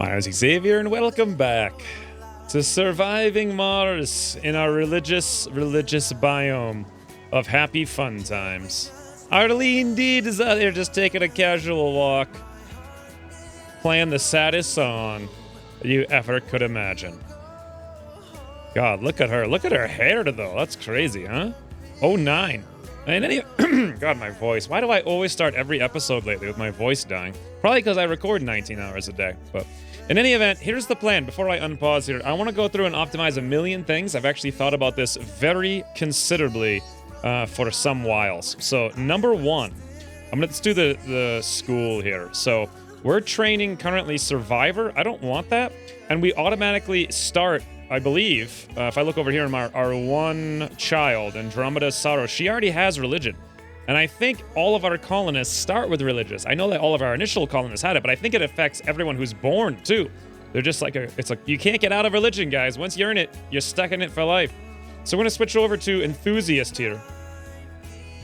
I'm Xavier, and welcome back to Surviving Mars in our religious biome of happy fun times. Arlene Deed is out here just taking a casual walk, playing the saddest song you ever could imagine. God, look at her. Look at her hair, though. That's crazy, huh? 09. And God, my voice. Why do I always start every episode lately with my voice dying? Probably because I record 19 hours a day. But in any event, here's the plan. Before I unpause here, I want to go through and optimize a million things. I've actually thought about this very considerably for some whiles. So number one, let's do the school here. So we're training currently Survivor. I don't want that. And we automatically start, I believe, if I look over here in our one child, Andromeda Sorrow, she already has religion. And I think all of our colonists start with religious. I know that all of our initial colonists had it, but I think it affects everyone who's born, too. They're just like, it's like, you can't get out of religion, guys. Once you're in it, you're stuck in it for life. So we're going to switch over to Enthusiast here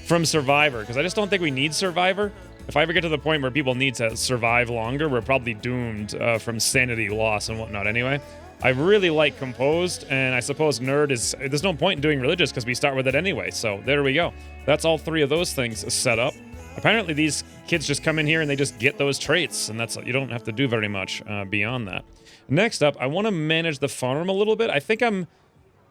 from Survivor, because I just don't think we need Survivor. If I ever get to the point where people need to survive longer, we're probably doomed from sanity loss and whatnot anyway. I really like Composed, and I suppose Nerd is... There's no point in doing Religious because we start with it anyway, so there we go. That's all three of those things set up. Apparently these kids just come in here and they just get those traits, and that's you don't have to do very much beyond that. Next up, I want to manage the farm a little bit. I think I'm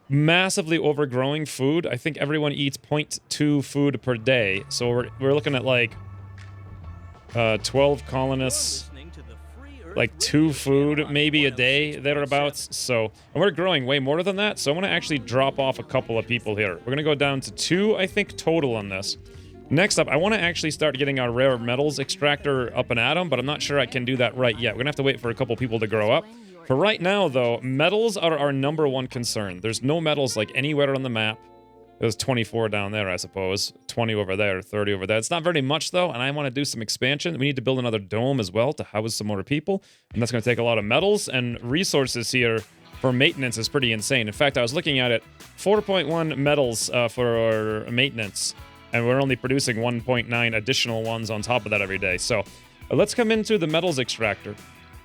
massively overgrowing food. I think everyone eats 0.2 food per day, so we're looking at like 12 colonists... like 2 food maybe a day thereabouts. So, and we're growing way more than that, so I want to actually drop off a couple of people here. We're going to go down to 2, I think, total on this. Next up, I want to actually start getting our rare metals extractor up and at 'em, but I'm not sure I can do that right yet. We're going to have to wait for a couple people to grow up. For right now, though, metals are our number one concern. There's no metals like anywhere on the map. There's 24 down there, I suppose. 20 over there, 30 over there. It's not very much, though, and I want to do some expansion. We need to build another dome as well to house some more people, and that's going to take a lot of metals, and resources here for maintenance is pretty insane. In fact, I was looking at it, 4.1 metals for maintenance, and we're only producing 1.9 additional ones on top of that every day. So let's come into the metals extractor.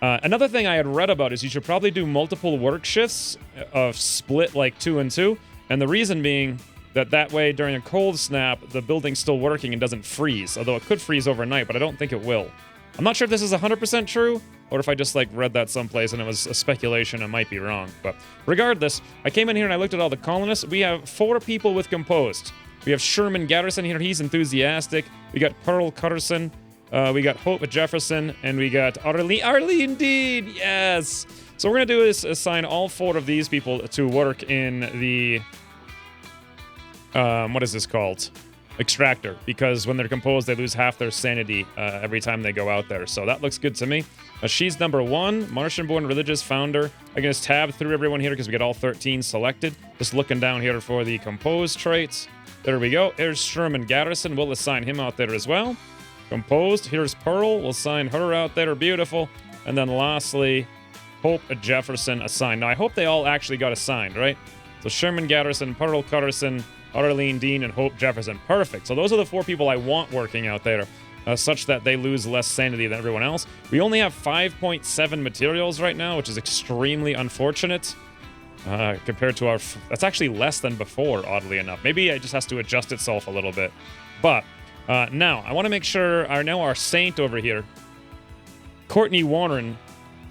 Another thing I had read about is you should probably do multiple work shifts of split like 2 and 2, and the reason being... that way, during a cold snap, the building's still working and doesn't freeze. Although it could freeze overnight, but I don't think it will. I'm not sure if this is 100% true, or if I just, like, read that someplace and it was a speculation and might be wrong. But regardless, I came in here and I looked at all the colonists. We have 4 people with Composed. We have Sherman Garrison here. He's enthusiastic. We got Pearl Cutterson. We got Hope Jefferson. And we got Arlene Deed. Yes! So what we're going to do is assign all 4 of these people to work in the... what is this called? Extractor, because when they're composed, they lose half their sanity every time they go out there. So that looks good to me. She's number 1, Martian-born religious founder. I can just tab through everyone here because we get all 13 selected. Just looking down here for the composed traits. There we go. Here's Sherman Garrison. We'll assign him out there as well. Composed. Here's Pearl. We'll assign her out there. Beautiful. And then lastly, Hope Jefferson assigned. Now, I hope they all actually got assigned, right? So Sherman Garrison, Pearl Cutterson, Arlene Dean, and Hope Jefferson. Perfect. So those are the 4 people I want working out there, such that they lose less sanity than everyone else. We only have 5.7 materials right now, which is extremely unfortunate compared to our... That's actually less than before, oddly enough. Maybe it just has to adjust itself a little bit. But now, I want to make sure our saint over here, Courtney Warren,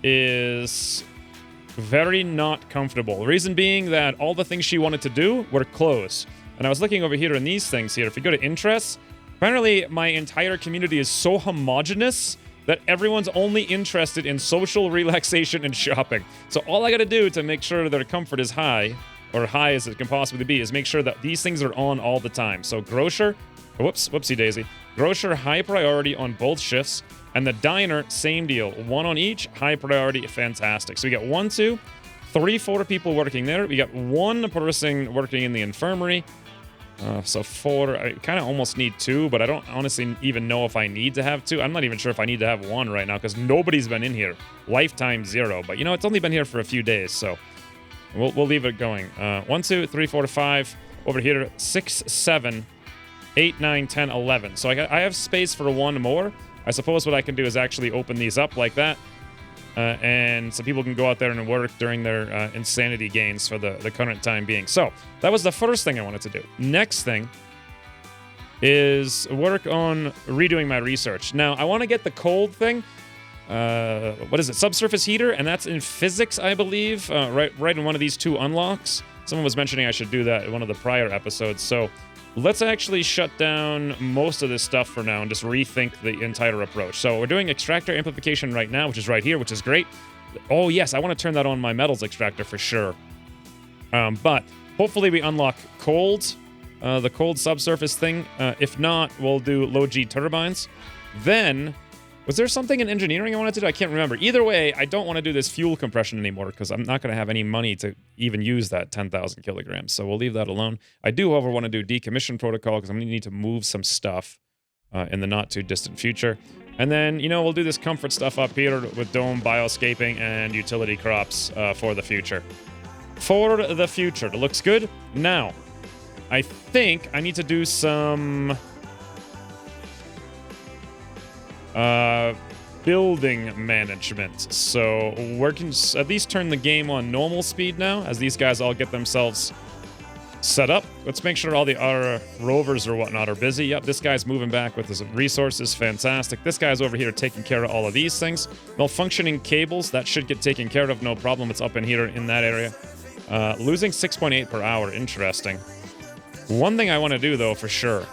is... very not comfortable. The reason being that all the things she wanted to do were closed. And I was looking over here in these things here. If you go to interests, apparently my entire community is so homogenous that everyone's only interested in social relaxation and shopping. So all I gotta do to make sure their comfort is high, or high as it can possibly be, is make sure that these things are on all the time. So grocer, whoopsie daisy. Grocer, high priority on both shifts. And the diner, same deal. 1 on each, high priority, fantastic. So we got 1, 2, 3, 4 people working there. We got 1 person working in the infirmary. So 4, I kind of almost need 2, but I don't honestly even know if I need to have 2. I'm not even sure if I need to have 1 right now, because nobody's been in here. Lifetime 0. But, it's only been here for a few days, so we'll leave it going. 1, 2, 3, 4, 5. Over here, 6, 7, 8, 9, 10, 11. So I have space for 1 more. I suppose what I can do is actually open these up like that. and so people can go out there and work during their insanity gains for the current time being. So that was the first thing I wanted to do. Next thing is work on redoing my research. Now, I want to get the cold thing. What is it? Subsurface heater, and that's in physics, I believe, right in one of these 2 unlocks. Someone was mentioning I should do that in one of the prior episodes. So let's actually shut down most of this stuff for now and just rethink the entire approach. So we're doing extractor amplification right now, which is right here, which is great. Oh, yes, I want to turn that on my metals extractor for sure. But hopefully we unlock cold, the cold subsurface thing. If not, we'll do low G turbines. Then, was there something in engineering I wanted to do? I can't remember. Either way, I don't want to do this fuel compression anymore because I'm not going to have any money to even use that 10,000 kilograms. So we'll leave that alone. I do, however, want to do decommission protocol because I'm going to need to move some stuff in the not too distant future. And then, we'll do this comfort stuff up here with dome, bioscaping, and utility crops for the future. For the future. It looks good. Now, I think I need to do some building management. So we can at least turn the game on normal speed now as these guys all get themselves set up. Let's make sure all our rovers or whatnot are busy. Yep, this guy's moving back with his resources. Fantastic. This guy's over here taking care of all of these things. Malfunctioning cables, that should get taken care of. No problem. It's up in here in that area. Losing 6.8 per hour. Interesting. One thing I want to do, though, for sure,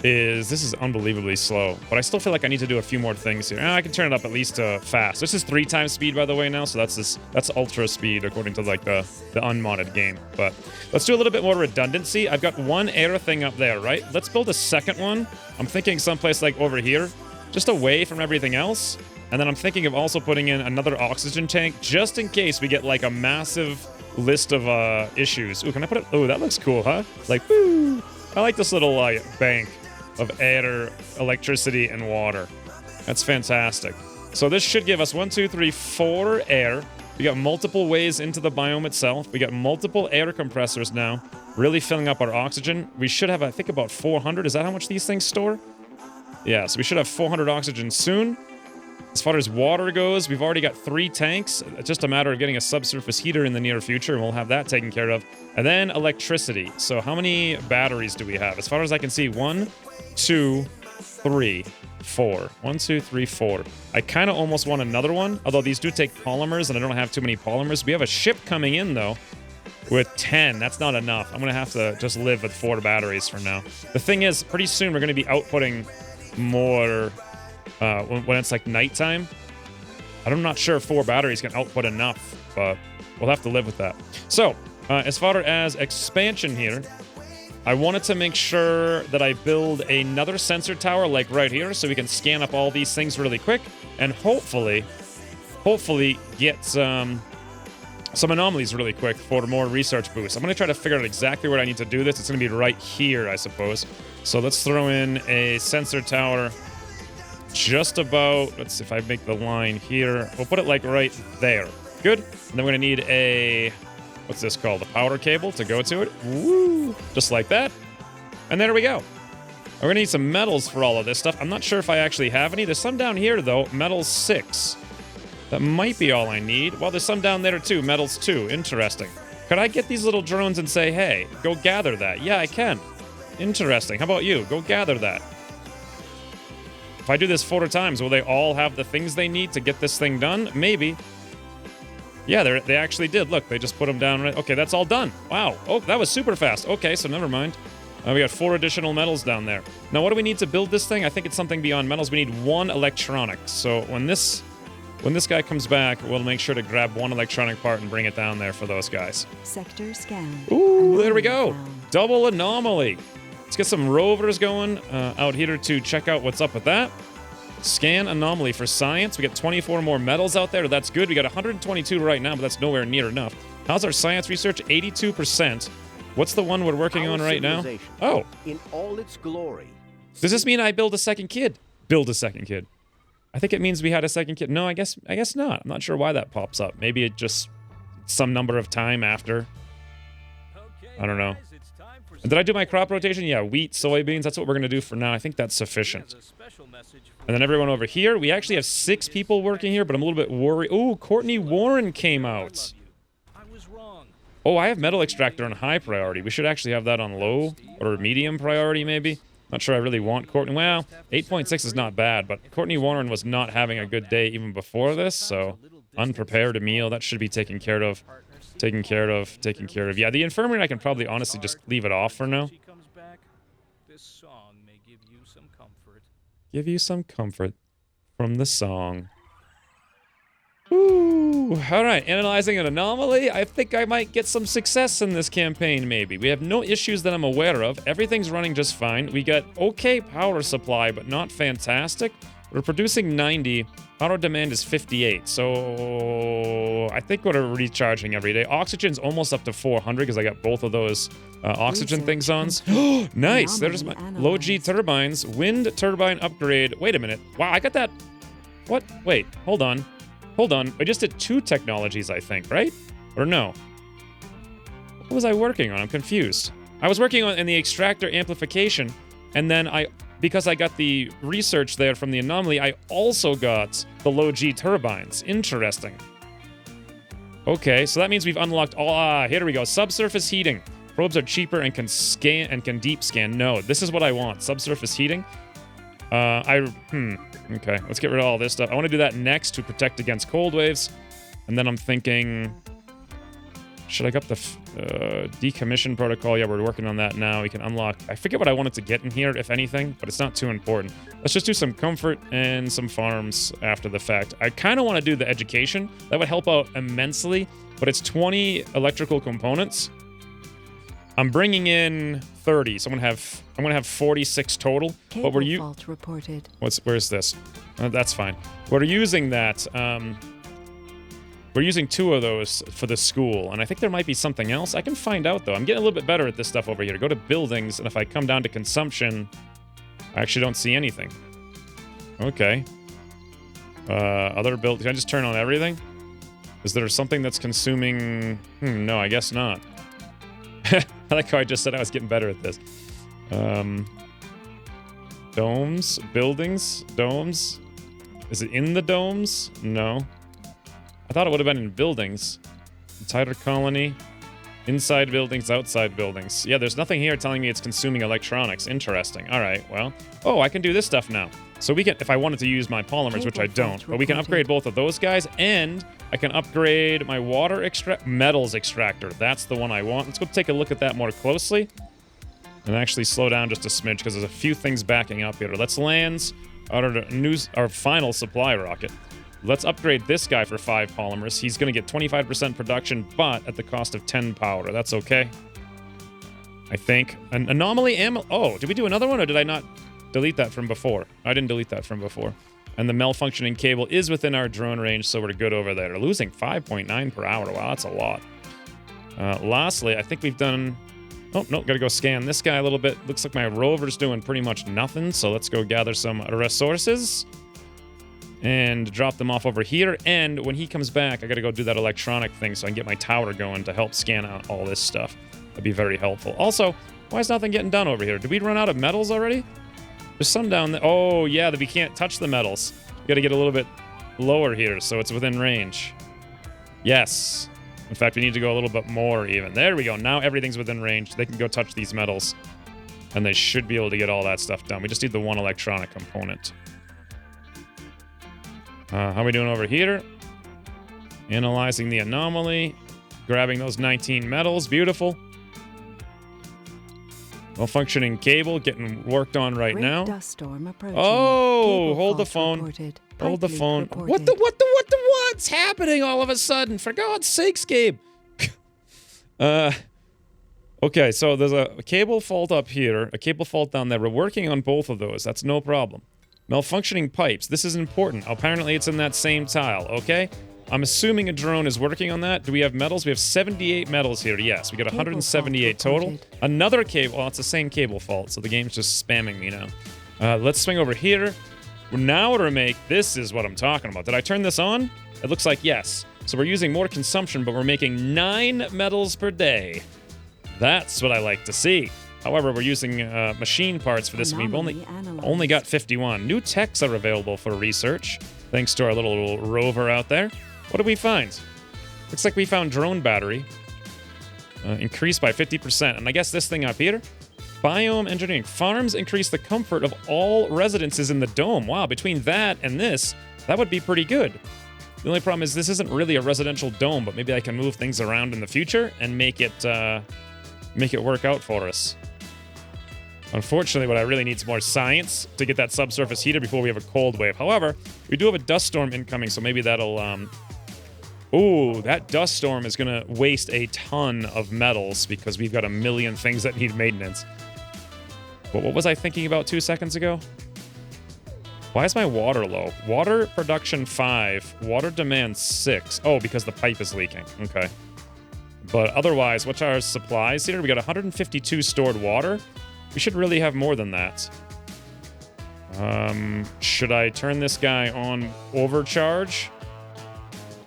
is this is unbelievably slow, but I still feel like I need to do a few more things here. I can turn it up at least to fast. This is 3 times speed, by the way, now, so that's ultra speed according to like the unmodded game. But let's do a little bit more redundancy. I've got 1 air thing up there, right? Let's build a second one. I'm thinking someplace like over here, just away from everything else. And then I'm thinking of also putting in another oxygen tank just in case we get like a massive list of issues. Ooh, can I put it? Oh, that looks cool, huh? Like, woo! I like this little bank of air, electricity, and water. That's fantastic. So this should give us 1, 2, 3, 4 air. We got multiple ways into the biome itself. We got multiple air compressors now, really filling up our oxygen. We should have, I think, about 400. Is that how much these things store? Yeah, so we should have 400 oxygen soon. As far as water goes, we've already got 3 tanks. It's just a matter of getting a subsurface heater in the near future, and we'll have that taken care of. And then electricity. So how many batteries do we have? As far as I can see, 1, 2, 3, 4. 1, 2, 3, 4. I kind of almost want another one, although these do take polymers, and I don't have too many polymers. We have a ship coming in, though, with 10. That's not enough. I'm going to have to just live with 4 batteries for now. The thing is, pretty soon we're going to be outputting more when it's like nighttime. I'm not sure 4 batteries can output enough, but we'll have to live with that. So, as far as expansion here, I wanted to make sure that I build another sensor tower like right here so we can scan up all these things really quick and hopefully get some anomalies really quick for more research boosts. I'm going to try to figure out exactly where I need to do this. It's going to be right here, I suppose. So let's throw in a sensor tower just about, let's see if I make the line here. We'll put it like right there. Good. And then we're going to need a, what's this called? A power cable to go to it. Woo! Just like that. And there we go. We're going to need some metals for all of this stuff. I'm not sure if I actually have any. There's some down here, though. Metals 6. That might be all I need. Well, there's some down there, too. Metals 2. Interesting. Could I get these little drones and say, hey, go gather that? Yeah, I can. Interesting. How about you? Go gather that. If I do this 4 times, will they all have the things they need to get this thing done? Maybe. Yeah, they actually did. Look, they just put them down. Right. Okay, that's all done. Wow. Oh, that was super fast. Okay, so never mind. We got 4 additional metals down there. Now, what do we need to build this thing? I think it's something beyond metals. We need 1 electronics. So when this guy comes back, we'll make sure to grab 1 electronic part and bring it down there for those guys. Sector scan. Ooh, there we go. Double anomaly. Let's get some rovers going out here to check out what's up with that. Scan anomaly for science. We got 24 more metals out there. That's good. We got 122 right now, but that's nowhere near enough. How's our science research? 82%. What's the one we're working on right now? Oh. In all its glory. Does this mean I build a second kid? Build a second kid. I think it means we had a second kid. No, I guess not. I'm not sure why that pops up. Maybe it just some number of time after. I don't know. And did I do my crop rotation? Yeah, wheat, soybeans. That's what we're going to do for now. I think that's sufficient. And then everyone over here. We actually have 6 people working here, but I'm a little bit worried. Ooh, Courtney Warren came out. Oh, I have metal extractor on high priority. We should actually have that on low or medium priority, maybe. Not sure I really want Courtney. Well, 8.6 is not bad, but Courtney Warren was not having a good day even before this, so unprepared meal. That should be taken care of. Taken care of. Yeah, the infirmary I can probably honestly just leave it off for now. Give you some comfort from the song. Ooh, all right, analyzing an anomaly. I think I might get some success in this campaign, maybe. We have no issues that I'm aware of. Everything's running just fine. We got okay power supply, but not fantastic. We're producing 90. Power demand is 58, so I think we're recharging every day. Oxygen's almost up to 400 because I got both of those oxygen things on. Nice, there's my low G turbines. Wind turbine upgrade. Wait a minute. Wow, I got that. What? Wait, hold on. Hold on, I just did 2 technologies, I think, right? Or no? What was I working on? I'm confused. I was working on in the extractor amplification, and then because I got the research there from the anomaly, I also got the low G turbines. Interesting. Okay, so that means we've unlocked all. Here we go. Subsurface heating. Probes are cheaper and can scan and can deep scan. No, this is what I want. Subsurface heating. Okay, let's get rid of all this stuff. I want to do that next to protect against cold waves. And then I'm thinking, should I get the decommission protocol? Yeah, we're working on that now. We can unlock. I forget what I wanted to get in here, if anything, but it's not too important. Let's just do some comfort and some farms after the fact. I kind of want to do the education. That would help out immensely, but it's 20 electrical components. I'm bringing in 30, so I'm gonna have 46 total. Cable fault reported. Where's this? That's fine. We're using that. We're using 2 of those for the school, and I think there might be something else. I can find out though. I'm getting a little bit better at this stuff over here. Go to buildings, and if I come down to consumption, I actually don't see anything. Okay. Other build. Can I just turn on everything? Is there something that's consuming? No, I guess not. I like how I just said I was getting better at this. Domes, buildings, domes. Is it in the domes? No. I thought it would have been in buildings. Tighter colony. Inside buildings, outside buildings. Yeah, there's nothing here telling me it's consuming electronics. Interesting. All right, well. Oh, I can do this stuff now. So we can, if I wanted to use my polymers, which I don't, but we can upgrade both of those guys, and I can upgrade my metals extractor. That's the one I want. Let's go take a look at that more closely. And actually slow down just a smidge, because there's a few things backing up here. Let's land our final supply rocket. Let's upgrade this guy for 5 polymers. He's going to get 25% production, but at the cost of 10 power. That's okay. I think. An anomaly ammo. Oh, did we do another one, or did I not delete that from before? I didn't delete that from before. And the malfunctioning cable is within our drone range, so we're good over there. Losing 5.9 per hour. Wow, that's a lot. Lastly, I think we've done... Oh, no, gotta go scan this guy a little bit. Looks like my rover's doing pretty much nothing, so let's go gather some resources and drop them off over here. And when he comes back, I gotta go do that electronic thing so I can get my tower going to help scan out all this stuff. That'd be very helpful. Also, why is nothing getting done over here? Did we run out of metals already? There's some down there. Oh, yeah, that we can't touch the metals. We gotta get a little bit lower here so it's within range. Yes. In fact, we need to go a little bit more even. There we go. Now everything's within range. They can go touch these metals, and they should be able to get all that stuff done. We just need the one electronic component. How are we doing over here? Analyzing the anomaly. Grabbing those 19 metals. Beautiful. Well-functioning cable getting worked on right now. Dust storm approaching. Oh, Cable hold the fault phone. reported. Hold the Tightly phone. reported. What's happening all of a sudden? For God's sakes, Gabe. Okay, so there's a cable fault up here, a cable fault down there. We're working on both of those. That's no problem. Malfunctioning pipes. This is important. Apparently, it's in that same tile, okay? I'm assuming a drone is working on that. Do we have metals? We have 78 metals here. Yes, we got 178 total. Another cable. Well, it's the same cable fault, so the game's just spamming me now. Let's swing over here. Now to make, this is what I'm talking about. Did I turn this on? It looks like yes. So we're using more consumption, but we're making 9 metals per day. That's what I like to see. However, we're using machine parts for this, and we've only got 51. New techs are available for research, thanks to our little rover out there. What did we find? Looks like we found drone battery. Increased by 50%. And I guess this thing up here, biome engineering. Farms increase the comfort of all residences in the dome. Wow, between that and this, that would be pretty good. The only problem is this isn't really a residential dome, but maybe I can move things around in the future and make it work out for us. Unfortunately, what I really need is more science to get that subsurface heater before we have a cold wave. However, we do have a dust storm incoming, so maybe that'll... Ooh, that dust storm is going to waste a ton of metals because we've got a million things that need maintenance. But what was I thinking about 2 seconds ago? Why is my water low? Water production 5, water demand 6. Oh, because the pipe is leaking. Okay. But otherwise, what's our supplies here? We got 152 stored water. We should really have more than that. Should I turn this guy on overcharge?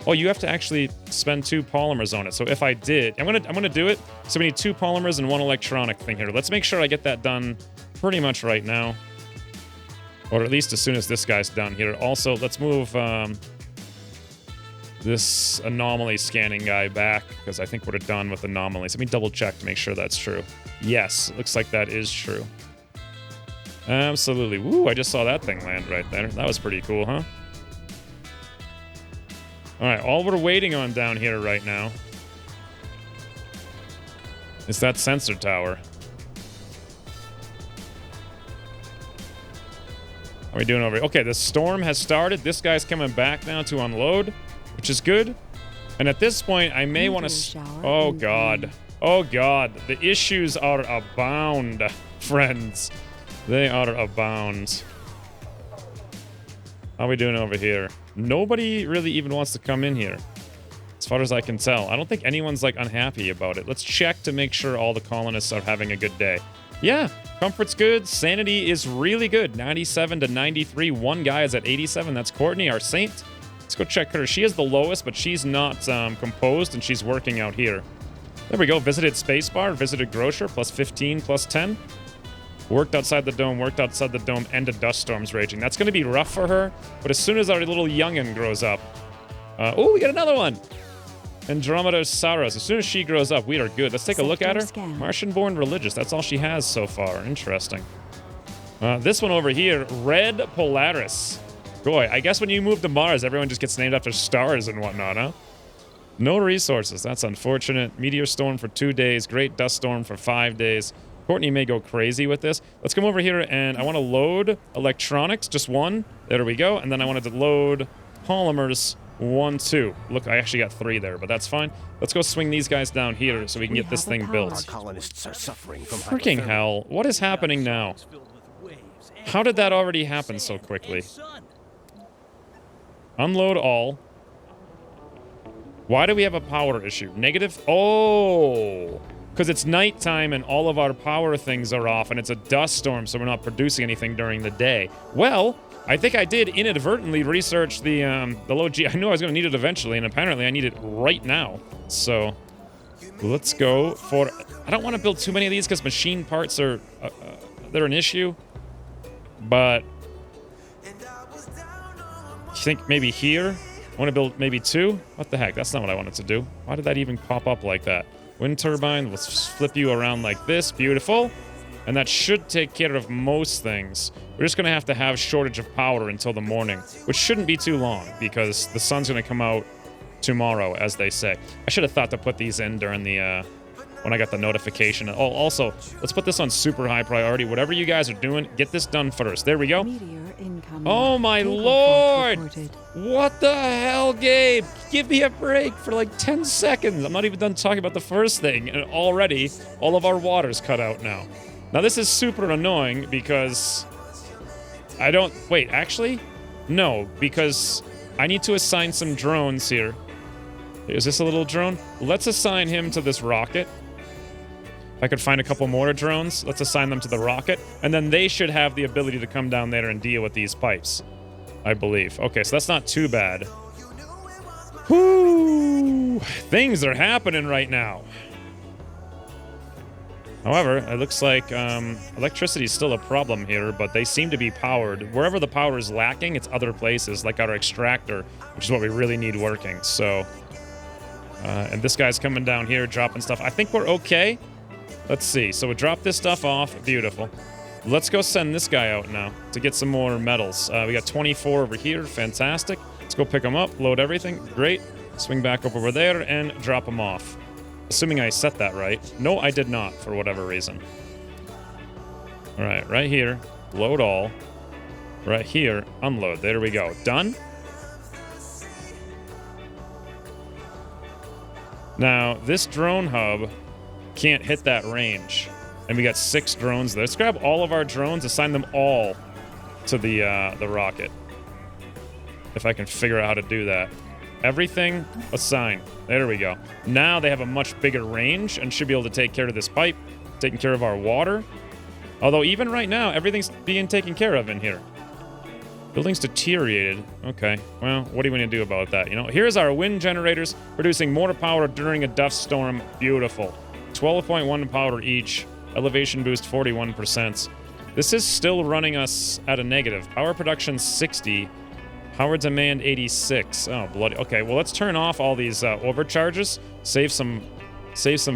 Oh, you have to actually spend 2 polymers on it. So if I did, I'm gonna do it. So we need 2 polymers and 1 electronic thing here. Let's make sure I get that done pretty much right now. Or at least as soon as this guy's done here. Also, let's move this anomaly scanning guy back, because I think we're done with anomalies. Let me double check to make sure that's true. Yes, looks like that is true. Absolutely. Woo, I just saw that thing land right there. That was pretty cool, huh? All right, all we're waiting on down here right now is that sensor tower. How are we doing over here? Okay, the storm has started. This guy's coming back now to unload, which is good. And at this point, I may want to... Oh, God. Oh, God. The issues are abound, friends. They are abound. How are we doing over here? Nobody really even wants to come in here, as far as I can tell. I don't think anyone's, like, unhappy about it. Let's check to make sure all the colonists are having a good day. Yeah, comfort's good. Sanity is really good. 97 to 93. One guy is at 87. That's Courtney, our saint. Let's go check her. She is the lowest, but she's not composed, and she's working out here. There we go. Visited spacebar. Visited grocer. Plus 15, plus 10. Worked outside the dome, and a dust storm's raging. That's going to be rough for her, but as soon as our little youngin' grows up... oh, we got another one! Andromeda's Saros. As soon as she grows up, we are good. Let's take a look at her. Martian-born religious. That's all she has so far. Interesting. This one over here, Red Polaris. Boy, I guess when you move to Mars, everyone just gets named after stars and whatnot, huh? No resources. That's unfortunate. Meteor storm for 2 days. Great dust storm for 5 days. Courtney may go crazy with this. Let's come over here, and I want to load electronics, just 1. There we go. And then I wanted to load polymers, 1, 2. Look, I actually got 3 there, but that's fine. Let's go swing these guys down here so we can get this thing built. Our colonists are suffering from Freaking hell. What is happening now? How did that already happen so quickly? Unload all. Why do we have a power issue? Negative? Oh! Because it's nighttime and all of our power things are off, and it's a dust storm, so we're not producing anything during the day. Well, I think I did inadvertently research the low G. I knew I was going to need it eventually, and apparently I need it right now. So let's go for... I don't want to build too many of these because machine parts are... they're an issue. But... I think maybe here? I want to build maybe 2? What the heck? That's not what I wanted to do. Why did that even pop up like that? Wind turbine, let's flip you around like this. Beautiful. And that should take care of most things. We're just going to have shortage of power until the morning, which shouldn't be too long because the sun's going to come out tomorrow, as they say. I should have thought to put these in during the, when I got the notification. Oh, also, let's put this on super high priority. Whatever you guys are doing, get this done first. There we go. Oh my lord! What the hell, Gabe? Give me a break for like 10 seconds. I'm not even done talking about the first thing, and already all of our water's cut out now. Now this is super annoying because I don't... Wait, actually? No, because I need to assign some drones here. Is this a little drone? Let's assign him to this rocket. If I could find a couple more drones, let's assign them to the rocket, and then they should have the ability to come down there and deal with these pipes, I believe. Okay, so that's not too bad. Whoo! Things are happening right now. However, it looks like electricity is still a problem here, but they seem to be powered. Wherever the power is lacking, it's other places, like our extractor, which is what we really need working. So, and this guy's coming down here, dropping stuff. I think we're okay. Let's see. So we drop this stuff off. Beautiful. Let's go send this guy out now to get some more metals. We got 24 over here. Fantastic. Let's go pick them up, load everything. Great. Swing back over there and drop them off. Assuming I set that right. No, I did not, for whatever reason. All right, right here, load all. Right here, unload. There we go. Done. Now, this drone hub can't hit that range. And we got 6 drones there. Let's grab all of our drones, assign them all to the rocket. If I can figure out how to do that. Everything assigned. There we go. Now they have a much bigger range and should be able to take care of this pipe, taking care of our water. Although even right now, everything's being taken care of in here. Building's deteriorated. Okay, well, what do you want to do about that? You know, here's our wind generators producing more power during a dust storm. Beautiful. 12.1 power each. Elevation boost 41%. This is still running us at a negative. Power production 60. Power demand 86. Oh, bloody. Okay, well, let's turn off all these overcharges. Save some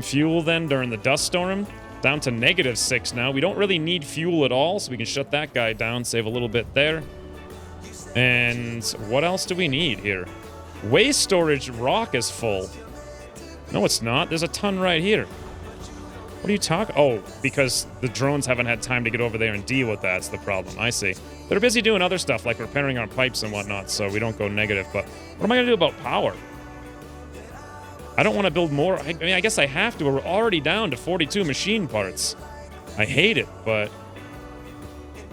fuel then during the dust storm. Down to -6 now. We don't really need fuel at all, so we can shut that guy down, save a little bit there. And what else do we need here? Waste storage rock is full. No, it's not. There's a ton right here. What are you talking? Oh, because the drones haven't had time to get over there and deal with that's the problem. I see. They're busy doing other stuff like repairing our pipes and whatnot, so we don't go negative. But what am I going to do about power? I don't want to build more. I mean, I guess I have to. We're already down to 42 machine parts. I hate it, but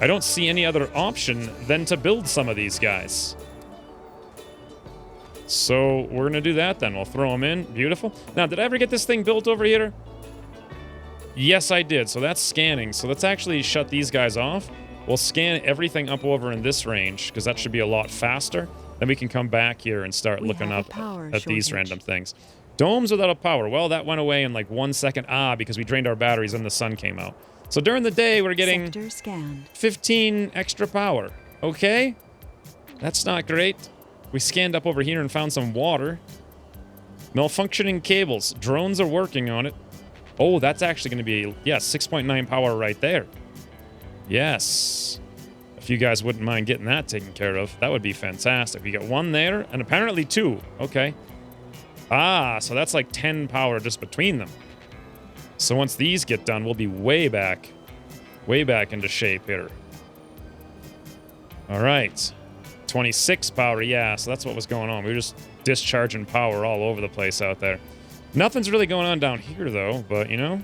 I don't see any other option than to build some of these guys. So we're going to do that then. We'll throw them in. Beautiful. Now, did I ever get this thing built over here? Yes, I did. So that's scanning. So let's actually shut these guys off. We'll scan everything up over in this range because that should be a lot faster. Then we can come back here and start looking up at these random things. Domes without a power. Well, that went away in like 1 second. Because we drained our batteries and the sun came out. So during the day, we're getting 15 extra power. Okay? That's not great. We scanned up over here and found some water. Malfunctioning cables. Drones are working on it. Oh, that's actually going to be, yeah, 6.9 power right there. Yes. If you guys wouldn't mind getting that taken care of, that would be fantastic. We got 1 there, and apparently 2. Okay. So that's like 10 power just between them. So once these get done, we'll be way back into shape here. All right. 26 power, yeah, so that's what was going on. We were just discharging power all over the place out there. Nothing's really going on down here, though, but, you know,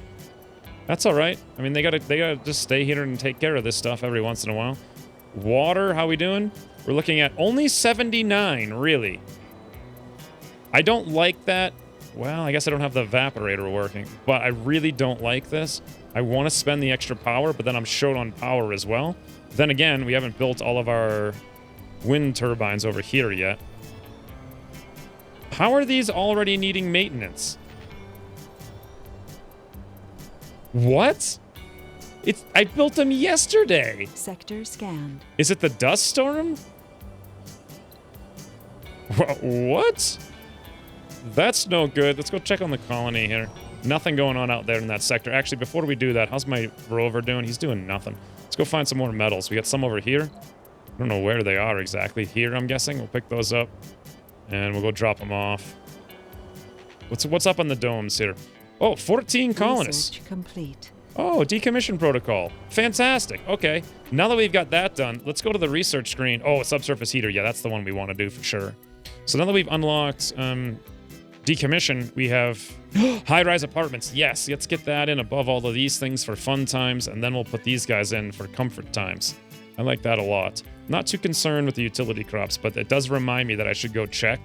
that's all right. I mean, they gotta just stay here and take care of this stuff every once in a while. Water, how we doing? We're looking at only 79, really. I don't like that. Well, I guess I don't have the evaporator working, but I really don't like this. I want to spend the extra power, but then I'm short on power as well. Then again, we haven't built all of our wind turbines over here yet. How are these already needing maintenance? What? I built them yesterday. Sector scanned. Is it the dust storm? What? That's no good. Let's go check on the colony here. Nothing going on out there in that sector. Actually, before we do that, how's my rover doing? He's doing nothing. Let's go find some more metals. We got some over here. I don't know where they are exactly. Here, I'm guessing. We'll pick those up. And we'll go drop them off. What's up on the domes here? Oh, 14 colonists. Research complete. Oh, decommission protocol. Fantastic. Okay. Now that we've got that done, let's go to the research screen. Oh, subsurface heater. Yeah, that's the one we want to do for sure. So now that we've unlocked decommission, we have high-rise apartments. Yes, let's get that in above all of these things for fun times, and then we'll put these guys in for comfort times. I like that a lot. Not too concerned with the utility crops, but it does remind me that I should go check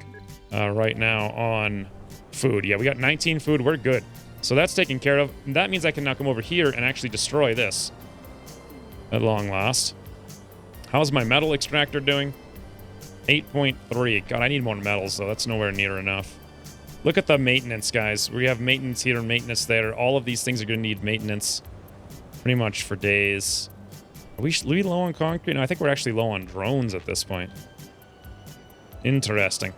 right now on food. Yeah, we got 19 food. We're good. So that's taken care of. And that means I can now come over here and actually destroy this at long last. How's my metal extractor doing? 8.3. God, I need more metals, though. That's nowhere near enough. Look at the maintenance, guys. We have maintenance here and maintenance there. All of these things are going to need maintenance pretty much for days. Are we low on concrete? No, I think we're actually low on drones at this point. Interesting.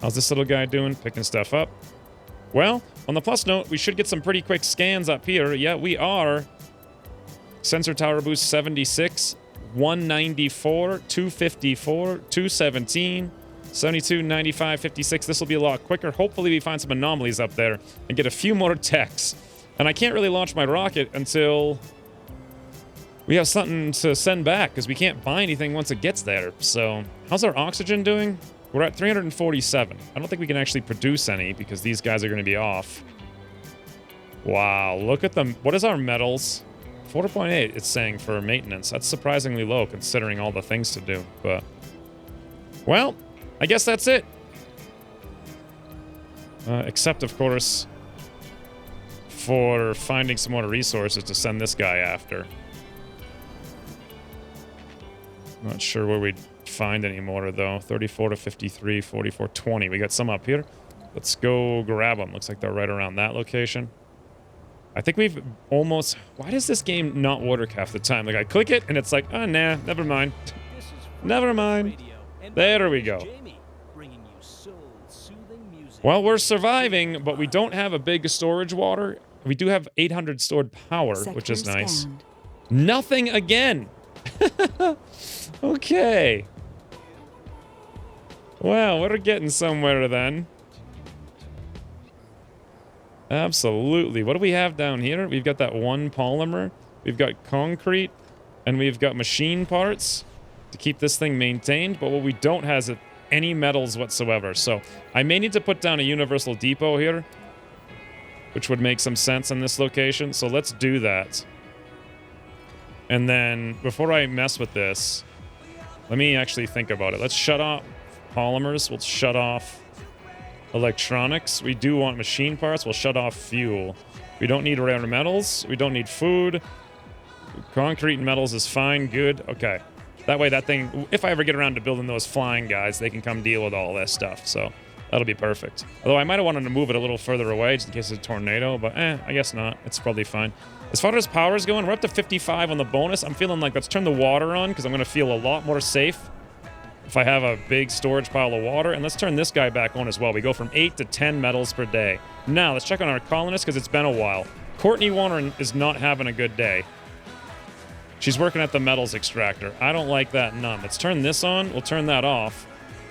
How's this little guy doing? Picking stuff up. Well, on the plus note, we should get some pretty quick scans up here. Yeah, we are. Sensor tower boost 76, 194, 254, 217, 72, 95, 56. This will be a lot quicker. Hopefully we find some anomalies up there and get a few more techs. And I can't really launch my rocket until we have something to send back because we can't buy anything once it gets there. So how's our oxygen doing? We're at 347. I don't think we can actually produce any because these guys are going to be off. Wow, look at them. What is our metals? 4.8 it's saying for maintenance. That's surprisingly low considering all the things to do. But, well, I guess that's it. Except, of course, for finding some more resources to send this guy after. Not sure where we'd find any more, though. 34 to 53, 44, 20. We got some up here. Let's go grab them. Looks like they're right around that location. I think we've almost... Why does this game not work half the time? Like, I click it, and it's like, oh, nah, never mind. Never mind. There we go. Well, we're surviving, but we don't have a big storage water. We do have 800 stored power, which is nice. Scanned. Nothing again. Okay. Well, we're getting somewhere then. Absolutely. What do we have down here? We've got that one polymer. We've got concrete. And we've got machine parts to keep this thing maintained. But what we don't have is any metals whatsoever. So I may need to put down a universal depot here, which would make some sense in this location. So let's do that. And then before I mess with this, let me actually think about it. Let's shut off polymers. We'll shut off electronics. We do want machine parts. We'll shut off fuel. We don't need rare metals. We don't need food. Concrete and metals is fine. Good. Okay. That way that thing, if I ever get around to building those flying guys, they can come deal with all this stuff. So that'll be perfect. Although I might have wanted to move it a little further away just in case of a tornado, but I guess not. It's probably fine. As far as power's going, we're up to 55 on the bonus. I'm feeling like let's turn the water on because I'm going to feel a lot more safe if I have a big storage pile of water. And let's turn this guy back on as well. We go from 8 to 10 metals per day. Now, let's check on our colonists because it's been a while. Courtney Warren is not having a good day. She's working at the metals extractor. I don't like that none. Let's turn this on. We'll turn that off.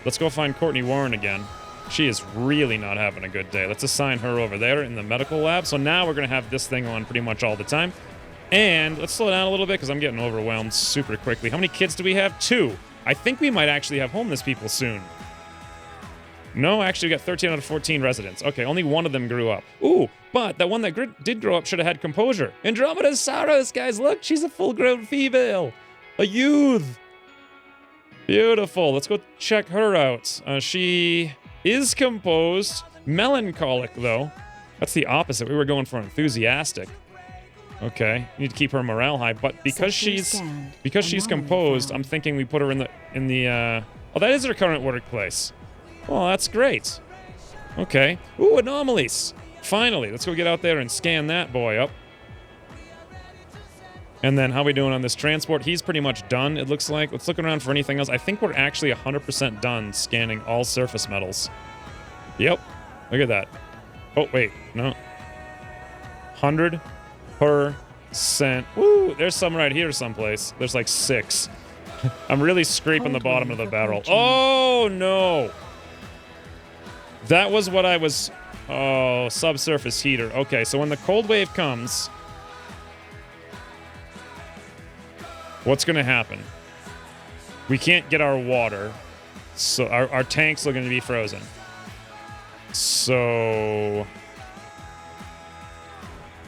Let's go find Courtney Warren again. She is really not having a good day. Let's assign her over there in the medical lab. So now we're going to have this thing on pretty much all the time. And let's slow down a little bit because I'm getting overwhelmed super quickly. How many kids do we have? 2. I think we might actually have homeless people soon. No, actually, we got 13 out of 14 residents. Okay, only one of them grew up. Ooh, but that one that did grow up should have had composure. Andromeda's Saros, guys. Look, she's a full-grown female. A youth. Beautiful. Let's go check her out. She is composed. Melancholic, though. That's the opposite. We were going for enthusiastic. Okay, need to keep her morale high, but because she's composed, I'm thinking we put her in the oh, that is her current workplace. Well, that's great. Okay. Ooh, anomalies. Finally, let's go get out there and scan that boy up. And then how we doing on this transport? He's pretty much done, it looks like. Let's look around for anything else. I think we're actually 100% done scanning all surface metals. Yep. Look at that. Oh, wait. No. 100%. Woo! There's some right here someplace. There's like 6. I'm really scraping the bottom of the barrel. Oh, no. That was what I was... Oh, subsurface heater. Okay, so when the cold wave comes... What's going to happen? We can't get our water. So our tanks are going to be frozen. So...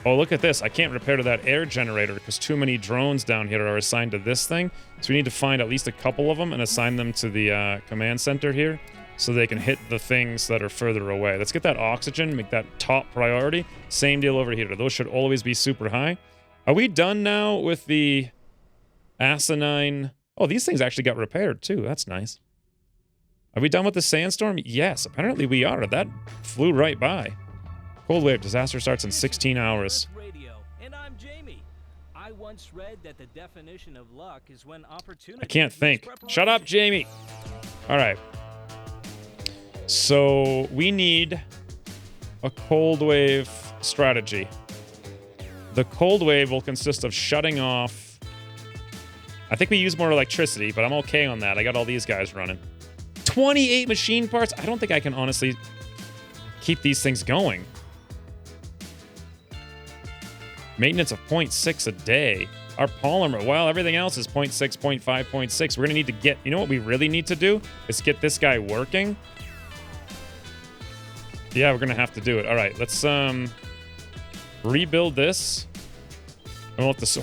Oh, look at this. I can't repair to that air generator because too many drones down here are assigned to this thing. So we need to find at least a couple of them and assign them to the command center here so they can hit the things that are further away. Let's get that oxygen, make that top priority. Same deal over here. Those should always be super high. Are we done now with the asinine? Oh, these things actually got repaired too. That's nice. Are we done with the sandstorm? Yes, apparently we are. That flew right by. Cold wave disaster starts in 16 hours. Radio, and I'm Jamie. I once read that the definition of luck is when opportunity. I can't think. meets Shut up, Jamie. All right. So we need a cold wave strategy. The cold wave will consist of shutting off. I think we use more electricity, but I'm okay on that. I got all these guys running. 28 machine parts? I don't think I can honestly keep these things going. Maintenance of 0.6 a day. Our polymer, well, everything else is 0.6, 0.5, 0.6. We're going to need to get, you know what we really need to do? Is get this guy working. Yeah, we're going to have to do it. All right, let's rebuild this. And we'll have to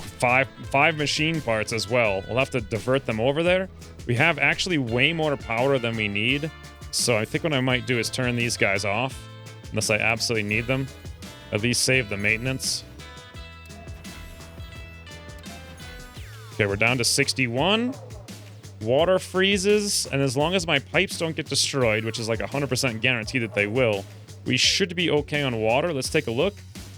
five machine parts as well. We'll have to divert them over there. We have actually way more power than we need. So I think what I might do is turn these guys off. Unless I absolutely need them. At least save the maintenance. Okay, we're down to 61. Water freezes. And as long as my pipes don't get destroyed, which is like 100% guarantee that they will, we should be okay on water. Let's take a look.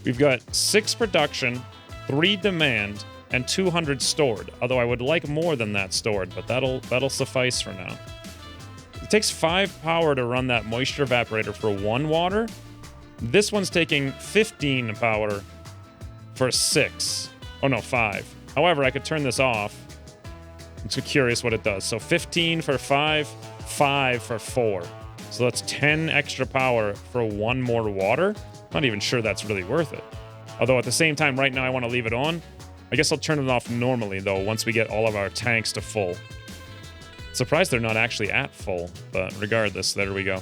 We've got 6 production, 3 demand, and 200 stored. Although I would like more than that stored, but that'll suffice for now. It takes 5 power to run that moisture evaporator for 1 water. This one's taking 15 power for 6. Oh no, 5. However, I could turn this off. I'm so curious what it does. So 15 for 5, 5 for 4. So that's 10 extra power for 1 more water. Not even sure that's really worth it. Although at the same time, right now I want to leave it on. I guess I'll turn it off normally, though, once we get all of our tanks to full. Surprised they're not actually at full, but regardless, there we go.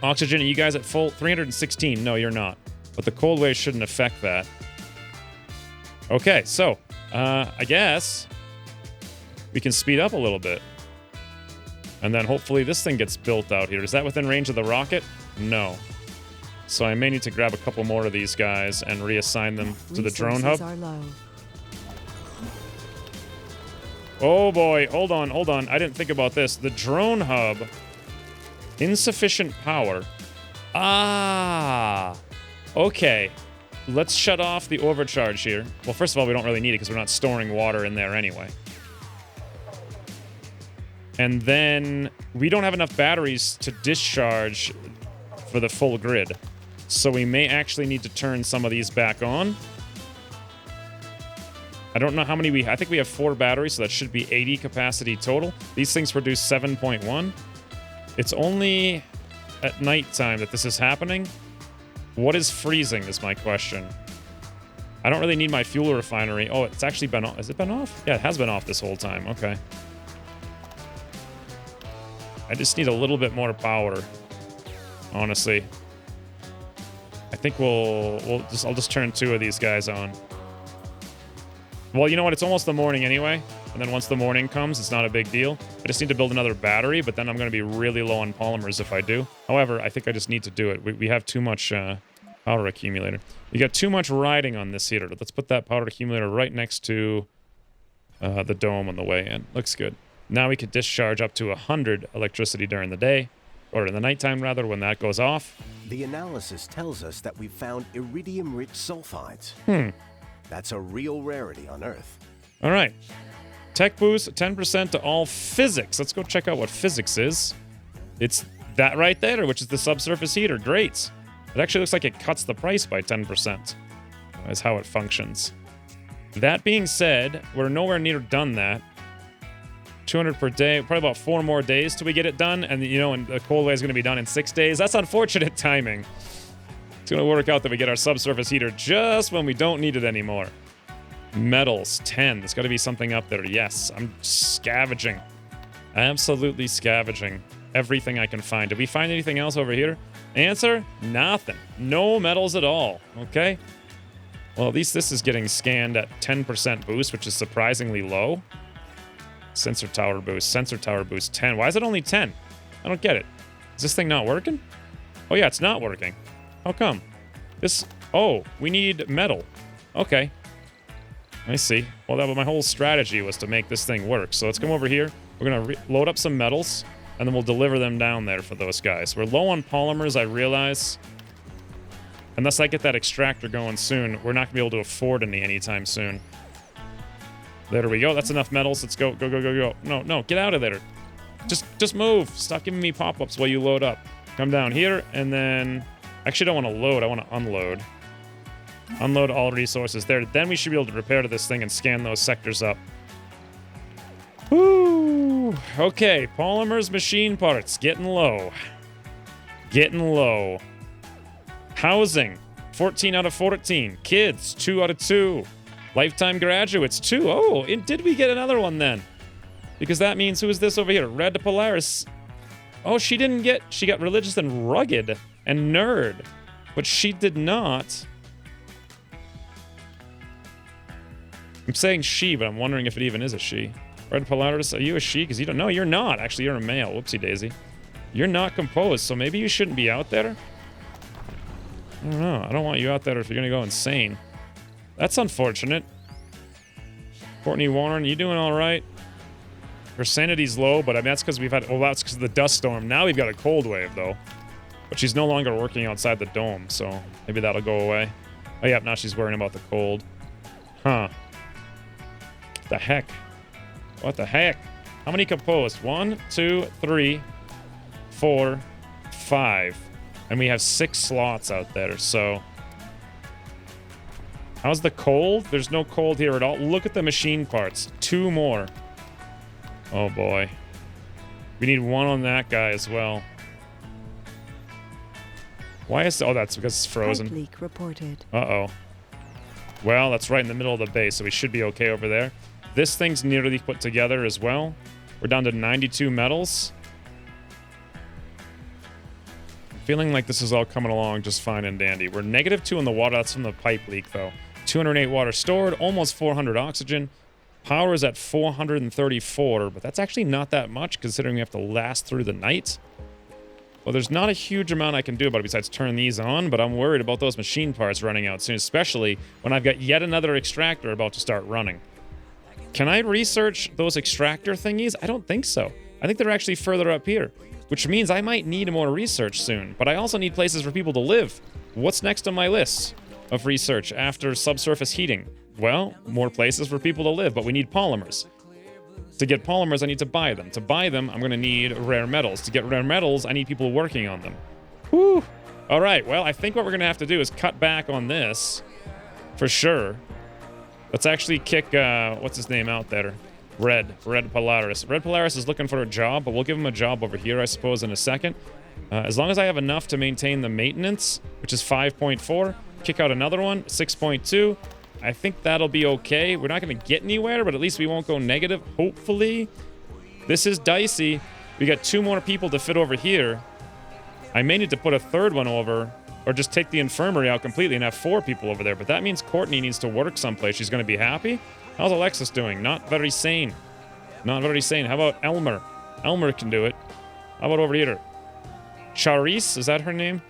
Oxygen, are you guys at full? 316. No, you're not. But the cold wave shouldn't affect that. Okay, so I guess we can speed up a little bit. And then hopefully this thing gets built out here. Is that within range of the rocket? No. So I may need to grab a couple more of these guys and reassign them to the drone hub. Resources are low. Oh boy, hold on. I didn't think about this. The drone hub, insufficient power. Ah, okay. Let's shut off the overcharge here. Well, first of all, we don't really need it because we're not storing water in there anyway. And then we don't have enough batteries to discharge for the full grid. So we may actually need to turn some of these back on. I don't know how many I think we have 4 batteries, so that should be 80 capacity total. These things produce 7.1. It's only at nighttime that this is happening. What is freezing is my question. I don't really need my fuel refinery. Oh, it's actually been off. Has it been off? Yeah, it has been off this whole time. Okay. I just need a little bit more power, honestly. I think I'll just turn 2 of these guys on. Well, you know what? It's almost the morning anyway. And then once the morning comes, it's not a big deal. I just need to build another battery, but then I'm going to be really low on polymers if I do. However, I think I just need to do it. We have too much powder accumulator. You got too much riding on this heater. Let's put that powder accumulator right next to the dome on the way in. Looks good. Now we could discharge up to 100 electricity during the day, or in the nighttime rather, when that goes off. The analysis tells us that we've found iridium-rich sulfides. That's a real rarity on Earth. All right. Tech boost, 10% to all physics. Let's go check out what physics is. It's that right there, which is the subsurface heater. Great. It actually looks like it cuts the price by 10%. Is how it functions. That being said, we're nowhere near done that. 200 per day, probably about 4 more days till we get it done. And, you know, and the cold wave is going to be done in 6 days. That's unfortunate timing. It's going to work out that we get our subsurface heater just when we don't need it anymore. Metals, 10. There's got to be something up there. Yes, I'm scavenging. Absolutely scavenging everything I can find. Did we find anything else over here? Answer, nothing. No metals at all. Okay. Well, at least this is getting scanned at 10% boost, which is surprisingly low. Sensor tower boost 10. Why is it only 10? I don't get it. Is this thing not working? Oh yeah, it's not working. How come? Oh, we need metal. Okay. I see. Well, my whole strategy was to make this thing work. So let's come over here. We're going to load up some metals. and then we'll deliver them down there for those guys. We're low on polymers, I realize. Unless I get that extractor going soon, we're not going to be able to afford any anytime soon. There we go. That's enough metals. Let's go, go, go, go, go. No, no, get out of there. Just move. Stop giving me pop-ups while you load up. Come down here, and then... Actually, I don't want to load. I want to unload. Unload all resources there. Then we should be able to repair to this thing and scan those sectors up. Woo! Okay, polymers, machine parts. Getting low. Getting low. Housing. 14 out of 14. Kids. 2 out of 2. Lifetime graduates. 2. Oh, did we get another one then? Because that means, who is this over here? Red Polaris. Oh, she didn't get... She got religious and rugged and nerd. But she did not... I'm saying she, but I'm wondering if it even is a she. Red Polaris, are you a she? Because you don't know. You're not. Actually, you're a male. Whoopsie daisy. You're not composed, so maybe you shouldn't be out there? I don't know. I don't want you out there if you're going to go insane. That's unfortunate. Courtney Warren, you doing all right? Her sanity's low, but I mean, that's because we've had... Well, that's because of the dust storm. Now we've got a cold wave, though. But she's no longer working outside the dome, so maybe that'll go away. Oh, yeah, now she's worrying about the cold. Huh. What the heck? What the heck? How many composed? 1, 2, 3, 4, 5. And we have 6 slots out there, so... How's the cold? There's no cold here at all. Look at the machine parts. 2 more. Oh, boy. We need 1 on that guy as well. Why is... Oh, that's because it's frozen. Pipe leak reported. Uh-oh. Well, that's right in the middle of the base, so we should be okay over there. This thing's nearly put together as well. We're down to 92 metals. I'm feeling like this is all coming along just fine and dandy. We're -2 in the water. That's from the pipe leak, though. 208 water stored, almost 400 oxygen. Power is at 434, but that's actually not that much considering we have to last through the night. Well, there's not a huge amount I can do about it besides turn these on, but I'm worried about those machine parts running out soon, especially when I've got yet another extractor about to start running. Can I research those extractor thingies? I don't think so. I think they're actually further up here, which means I might need more research soon, but I also need places for people to live. What's next on my list of research after subsurface heating? Well, more places for people to live, but we need polymers. To get polymers, I need to buy them. To buy them, I'm going to need rare metals. To get rare metals, I need people working on them. Whew. All right, well, I think what we're going to have to do is cut back on this for sure. Let's actually kick, what's his name out there? Red Polaris. Red Polaris is looking for a job, but we'll give him a job over here, I suppose, in a second. As long as I have enough to maintain the maintenance, which is 5.4, kick out another one, 6.2. I think that'll be okay. We're not going to get anywhere, but at least we won't go negative, hopefully. This is dicey. We got 2 more people to fit over here. I may need to put a 3rd one over, or just take the infirmary out completely and have 4 people over there. But that means Courtney needs to work someplace. She's going to be happy. How's Alexis doing? Not very sane. Not very sane. How about Elmer? Elmer can do it. How about over here? Charisse, is that her name?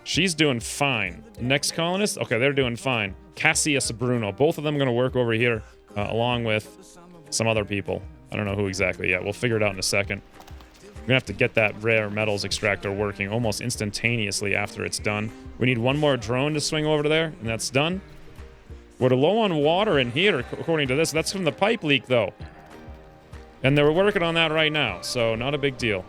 She's doing fine. Next colonist? Okay, they're doing fine. Cassius Bruno. Both of them are going to work over here, along with some other people. I don't know who exactly yet. We'll figure it out in a second. We're going to have to get that rare metals extractor working almost instantaneously after it's done. We need 1 more drone to swing over to there, and that's done. We're low on water in here, according to this. That's from the pipe leak, though. And they're working on that right now, so not a big deal.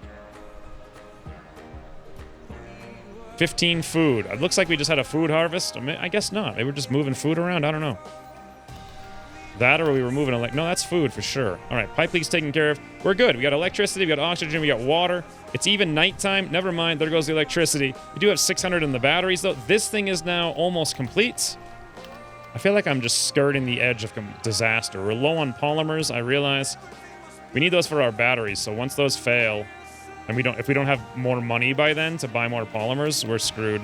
15 food. It looks like we just had a food harvest. I guess not. Maybe we're just moving food around. I don't know. That or we were moving... No, that's food for sure. All right, pipe leak's taken care of. We're good. We got electricity, we got oxygen, we got water. It's even nighttime. Never mind. There goes the electricity. We do have 600 in the batteries, though. This thing is now almost complete. I feel like I'm just skirting the edge of disaster. We're low on polymers, I realize. We need those for our batteries, so once those fail... And if we don't have more money by then to buy more polymers, we're screwed.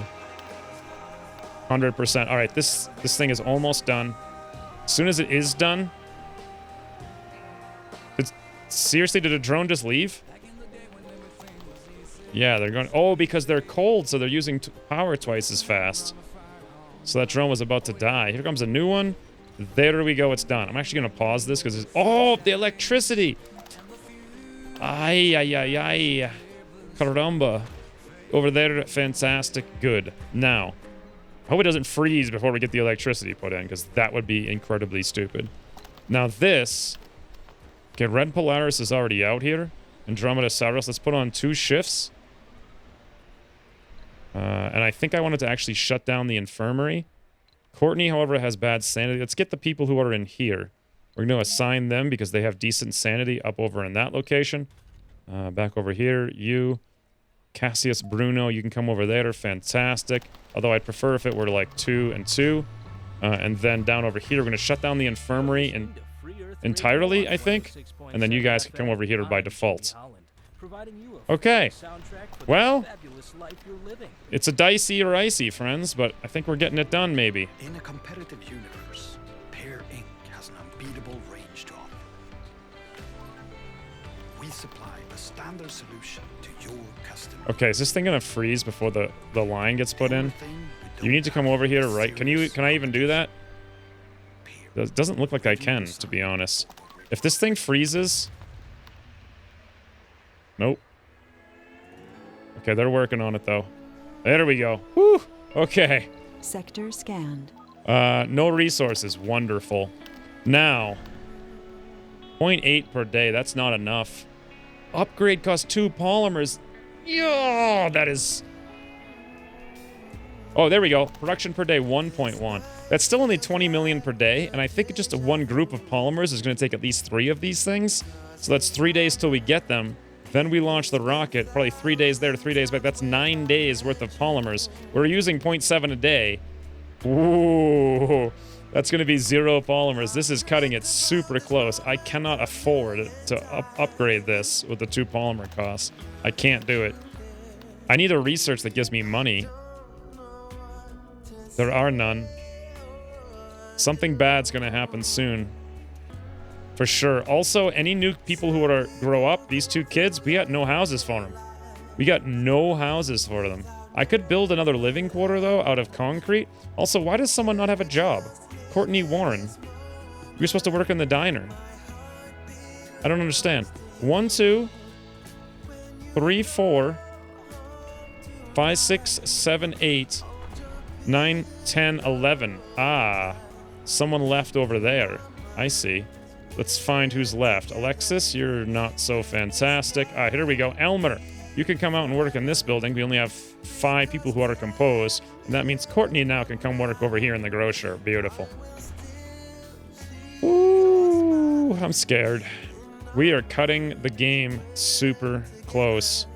100%. All right, this thing is almost done. As soon as it is done... Seriously, did a drone just leave? Yeah, they're going... Oh, because they're cold, so they're using power twice as fast. So that drone was about to die. Here comes a new one. There we go, it's done. I'm actually going to pause this because it's... Oh, the electricity! Ay, ay, ay, ay. Caramba. Over there, fantastic. Good. Now, I hope it doesn't freeze before we get the electricity put in, because that would be incredibly stupid. Now this... Okay, Red Polaris is already out here. Andromeda Saurus. Let's put on 2 shifts. And I think I wanted to actually shut down the infirmary. Courtney, however, has bad sanity. Let's get the people who are in here. We're going to assign them because they have decent sanity up over in that location. Back over here, you. Cassius Bruno, you can come over there. Fantastic. Although I'd prefer if it were like 2 and 2. And then down over here, we're going to shut down the infirmary entirely, I think. And then you guys can come over here by default. Okay. Well, it's a dicey or icy, friends, but I think we're getting it done, maybe. In a competitive universe, Pear Inc. has an unbeatable range to offer. We supply a standard solution to your customer. Okay, is this thing gonna freeze before the line gets put in? You need to come over here, right? Can I even do that? It doesn't look like I can, to be honest. If this thing freezes... Nope. Okay, they're working on it, though. There we go. Whew! Okay. Sector scanned. No resources. Wonderful. Now, 0.8 per day. That's not enough. Upgrade costs 2 polymers. Yeah, that is... Oh, there we go. Production per day, 1.1. That's still only 20 million per day, and I think just one group of polymers is going to take at least 3 of these things. So that's 3 days till we get them. Then we launch the rocket, probably 3 days there, 3 days back. That's 9 days worth of polymers. We're using 0.7 a day. Ooh, that's going to be 0 polymers. This is cutting it super close. I cannot afford to upgrade this with the 2 polymer costs. I can't do it. I need a research that gives me money. There are none. Something bad's going to happen soon. For sure. Also, any new people who are grow up, these 2 kids, we got no houses for them. We got no houses for them. I could build another living quarter, though, out of concrete. Also, why does someone not have a job? Courtney Warren. You're supposed to work in the diner. I don't understand. 1, 2, 3, 4, 5, 6, 7, 8, 9, 10, 11. Ah, someone left over there. I see. Let's find who's left. Alexis, you're not so fantastic. Here we go. Elmer, you can come out and work in this building. We only have 5 people who are composed. And that means Courtney now can come work over here in the grocer. Beautiful. Ooh, I'm scared. We are cutting the game super close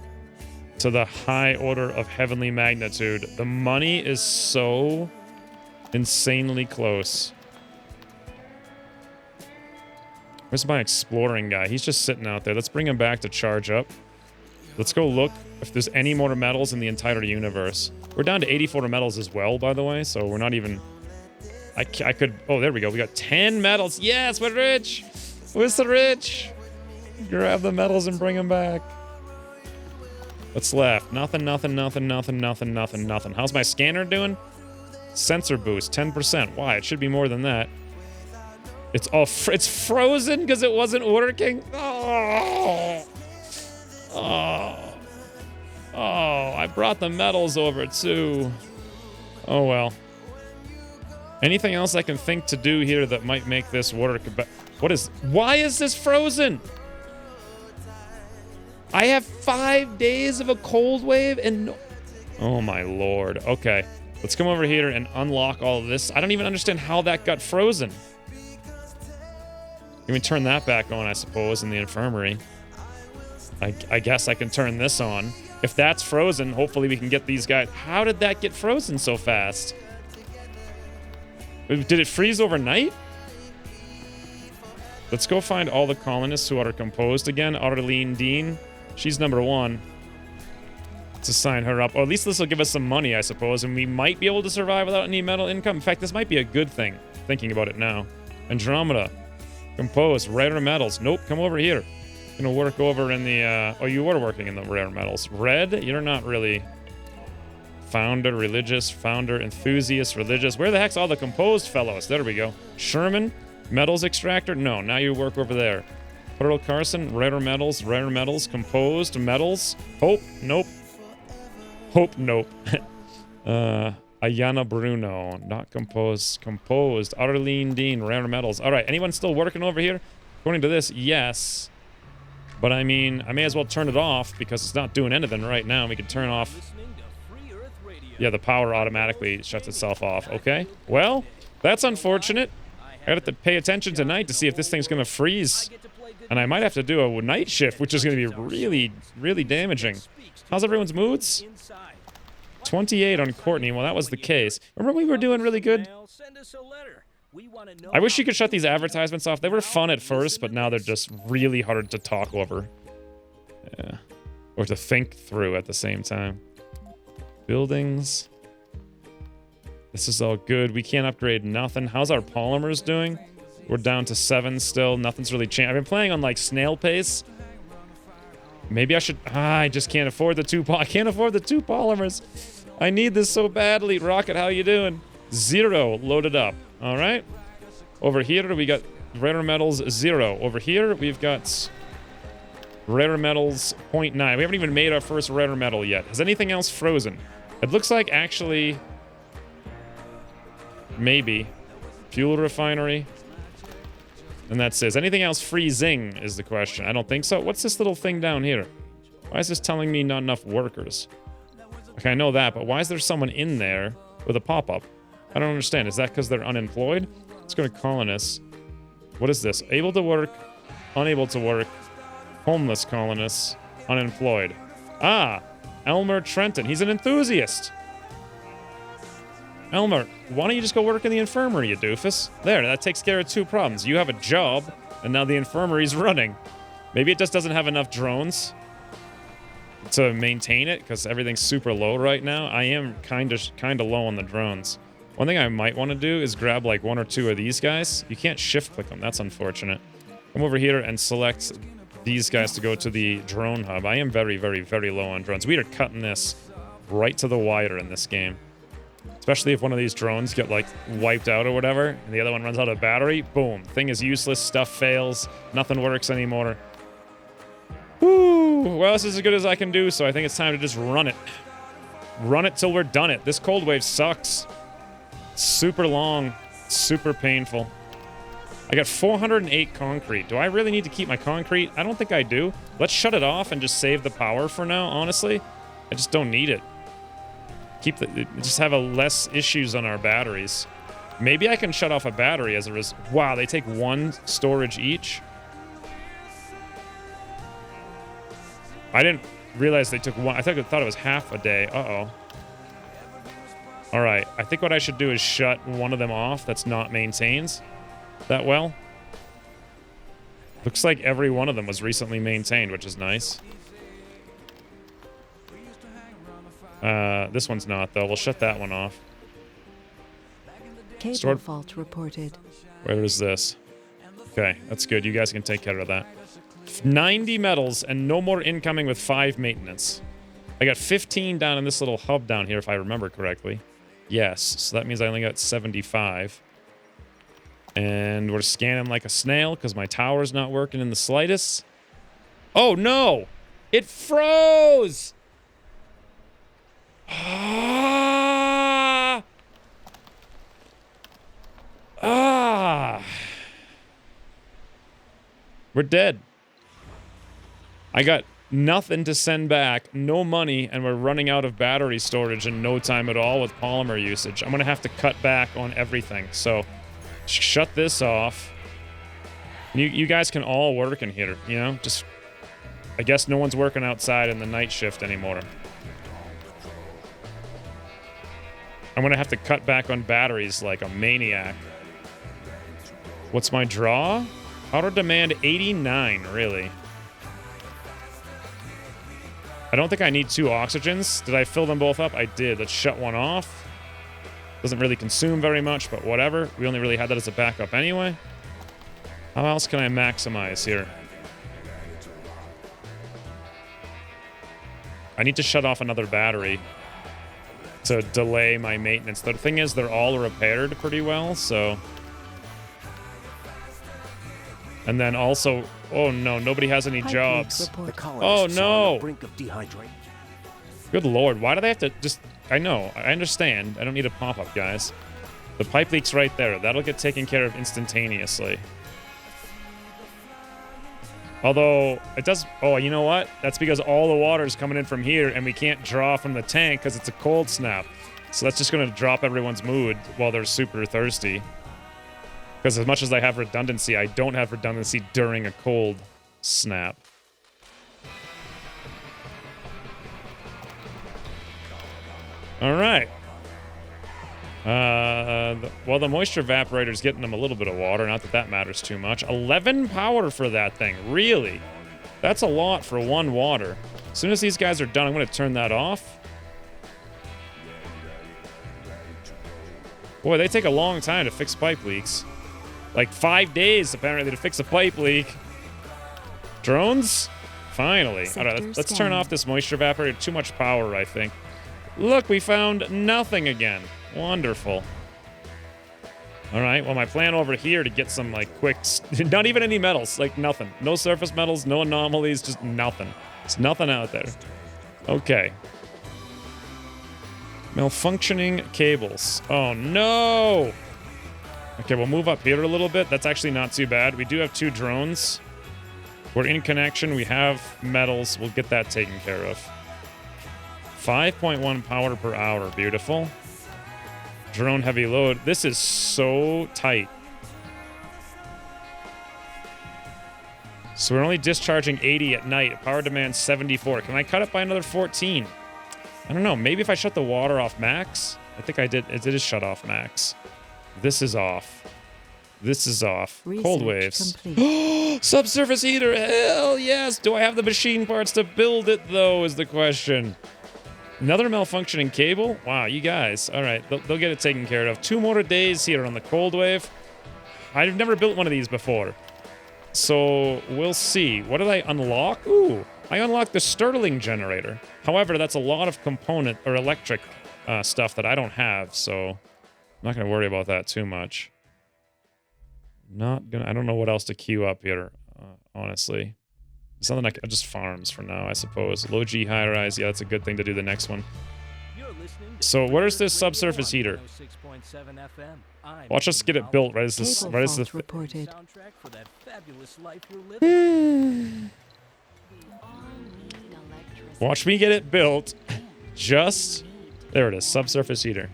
to the high order of heavenly magnitude. The money is so insanely close. Where's my exploring guy? He's just sitting out there. Let's bring him back to charge up. Let's go look if there's any more metals in the entire universe. We're down to 84 metals as well, by the way, so we're not even... I could... Oh, there we go. We got 10 metals. Yes, we're rich! We're so rich! Grab the metals and bring them back. What's left? Nothing, nothing, nothing, nothing, nothing, nothing, nothing. How's my scanner doing? Sensor boost, 10%. Why? It should be more than that. It's it's frozen because it wasn't working. Oh, I brought the metals over too. Oh well. Anything else I can think to do here that might make this work? Why is this frozen? I have 5 days of a cold wave and no... Oh my lord. Okay, let's come over here and unlock all of this. I don't even understand how that got frozen. Can we turn that back on, I suppose, in the infirmary? I guess I can turn this on. If that's frozen, hopefully we can get these guys... How did that get frozen so fast? Did it freeze overnight? Let's go find all the colonists who are composed again. Arlene Dean. She's number 1. Let's assign her up. Or at least this will give us some money, I suppose, and we might be able to survive without any metal income. In fact, this might be a good thing, thinking about it now. Andromeda. Composed. Rare metals. Nope, come over here. Gonna work over in the, oh, you were working in the rare metals. Red, you're not really... Founder, religious. Founder, enthusiast, religious. Where the heck's all the composed fellows? There we go. Sherman, metals extractor? No, now you work over there. Pearl Carson, rare metals, composed metals. Hope, nope. Hope, nope. Ayana Bruno, not composed. Composed. Arlene Dean, rare metals. All right, anyone still working over here? According to this, yes. But I mean, I may as well turn it off because it's not doing anything right now. We can turn off. Listening to Free Earth Radio. Yeah, the power automatically shuts itself off. Okay. Well, that's unfortunate. I have to pay attention tonight to see if this thing's going to freeze. And I might have to do a night shift, which is going to be really, really damaging. How's everyone's moods? 28 on Courtney. Well, that was the case. Remember we were doing really good? I wish you could shut these advertisements off. They were fun at first, but now they're just really hard to talk over. Yeah. Or to think through at the same time. Buildings. This is all good. We can't upgrade nothing. How's our polymers doing? We're down to 7 still. Nothing's really changed. I've been playing on like snail pace. Maybe I should... I just can't afford the 2 I can't afford the 2 polymers. I need this so badly. Rocket, how you doing? 0 loaded up. All right. Over here, we got rare metals 0. Over here, we've got rare metals 0.9. We haven't even made our first rare metal yet. Has anything else frozen? It looks like actually... Maybe. Fuel refinery. And that says, anything else freezing is the question. I don't think so. What's this little thing down here? Why is this telling me not enough workers? Okay, I know that, but why is there someone in there with a pop-up? I don't understand. Is that because they're unemployed? Let's go to colonists. What is this? Able to work, unable to work, homeless colonists, unemployed. Ah, Elmer Trenton. He's an enthusiast. Elmer, why don't you just go work in the infirmary, you doofus? There, that takes care of 2 problems. You have a job, and now the infirmary's running. Maybe it just doesn't have enough drones to maintain it, because everything's super low right now. I am kind of low on the drones. One thing I might want to do is grab like 1 or 2 of these guys. You can't shift click them. That's unfortunate. Come over here and select these guys to go to the drone hub. I am very, very, very low on drones. We are cutting this right to the wire in this game. Especially if one of these drones get like wiped out or whatever, and the other one runs out of battery. Boom. Thing is useless. Stuff fails. Nothing works anymore. Woo! Well, this is as good as I can do, so I think it's time to just run it. Run it till we're done it. This cold wave sucks. Super long. Super painful. I got 408 concrete. Do I really need to keep my concrete? I don't think I do. Let's shut it off and just save the power for now, honestly. I just don't need it. Just have less issues on our batteries. Maybe I can shut off a battery as a result. Wow, they take 1 storage each. I didn't realize they took 1. I thought it was half a day. Uh-oh. All right, I think what I should do is shut one of them off that's not maintained that well. Looks like every one of them was recently maintained, which is nice. This one's not, though. We'll shut that one off. Cable fault reported. Where is this? Okay, that's good. You guys can take care of that. 90 metals and no more incoming with 5 maintenance. I got 15 down in this little hub down here, if I remember correctly. Yes, so that means I only got 75. And we're scanning like a snail because my tower's not working in the slightest. Oh, no! It froze! Ah! We're dead. I got nothing to send back, no money, and we're running out of battery storage in no time at all with polymer usage. I'm gonna have to cut back on everything, so shut this off. You guys can all work in here, you know? Just, I guess no one's working outside in the night shift anymore. I'm gonna have to cut back on batteries like a maniac. What's my draw? Auto demand 89, really. I don't think I need 2 oxygens. Did I fill them both up? I did. Let's shut one off. Doesn't really consume very much, but whatever. We only really had that as a backup anyway. How else can I maximize here? I need to shut off another battery to delay my maintenance. The thing is, they're all repaired pretty well, so... And then also, oh no, nobody has any Pipe jobs. leaks The reported. colonists Oh, are on no. the brink of dehydration. Good lord, why do they have to just... I know, I understand. I don't need a pop-up, guys. The pipe leak's right there. That'll get taken care of instantaneously. Although, it does... Oh, you know what? That's because all the water's coming in from here, and we can't draw from the tank because it's a cold snap. So that's just going to drop everyone's mood while they're super thirsty. Because as much as I have redundancy, I don't have redundancy during a cold snap. All right. Well, the moisture evaporator's getting them a little bit of water. Not that that matters too much. 11 power for that thing. Really? That's a lot for one water. As soon as these guys are done, I'm going to turn that off. Boy, they take a long time to fix pipe leaks. Like 5 days, apparently, to fix a pipe leak. Drones? Finally. All right, let's turn off this moisture evaporator. Too much power, I think. Look, we found nothing again. Wonderful. All right, well, my plan over here to get some, like, quick... Not even any metals. Like, nothing. No surface metals, no anomalies, just nothing. There's nothing out there. Okay. Malfunctioning cables. Oh, no! Okay, we'll move up here a little bit. That's actually not too bad. We do have 2 drones. We're in connection. We have metals. We'll get that taken care of. 5.1 power per hour. Beautiful. Drone heavy load. This is so tight. So we're only discharging 80 at night. Power demand 74. Can I cut it by another 14? I don't know. Maybe if I shut the water off max? I think I did. It is shut off max. This is off. This is off. Cold waves. Subsurface heater. Hell yes. Do I have the machine parts to build it, though, is the question. Another malfunctioning cable? Wow, you guys. All right, they'll get it taken care of. 2 more days here on the cold wave. I've never built one of these before. So we'll see. What did I unlock? Ooh, I unlocked the Stirling generator. However, that's a lot of component or electric stuff that I don't have, so I'm not going to worry about that too much. I don't know what else to queue up here, honestly. Something like just farms for now, I suppose. Low G high rise, yeah, that's a good thing to do the next one. So where's this subsurface heater? Watch us get it built right as this. Right as the. Watch me get it built. Just there it is. Subsurface heater.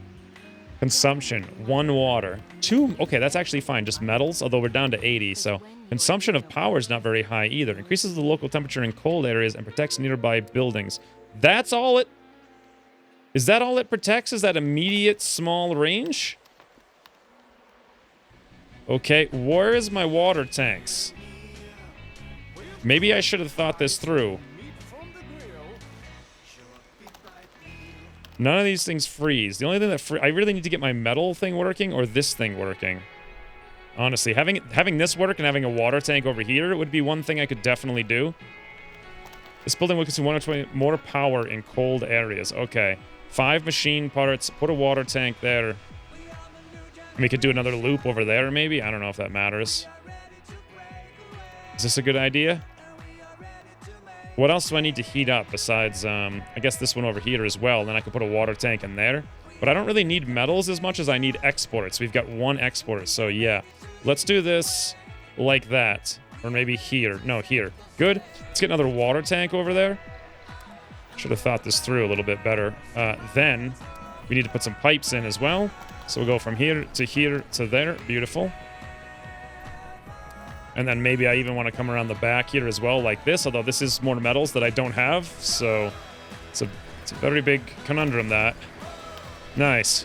Consumption 1 water. 2. Okay, that's actually fine. Just metals, although we're down to 80. So consumption of power is not very high either. Increases the local temperature in cold areas and protects nearby buildings. That's all it. Is that all it protects? Is that immediate small range? Okay, where is my water tanks? Maybe I should have thought this through. None of these things freeze. The only thing that I really need to get my metal thing working or this thing working. Honestly, having this work and having a water tank over here would be one thing I could definitely do. This building will consume 120 more power in cold areas. Okay. 5 machine parts. Put a water tank there. We could do another loop over there, maybe. I don't know if that matters. Is this a good idea? What else do I need to heat up besides, I guess this one over here as well. Then I could put a water tank in there. But I don't really need metals as much as I need exports. We've got 1 export, so yeah. Let's do this like that. Or maybe here. No, here. Good. Let's get another water tank over there. Should have thought this through a little bit better. Then we need to put some pipes in as well. So we'll go from here to there. Beautiful. And then maybe I even want to come around the back here as well like this, although this is more metals that I don't have. So it's a very big conundrum, that. Nice.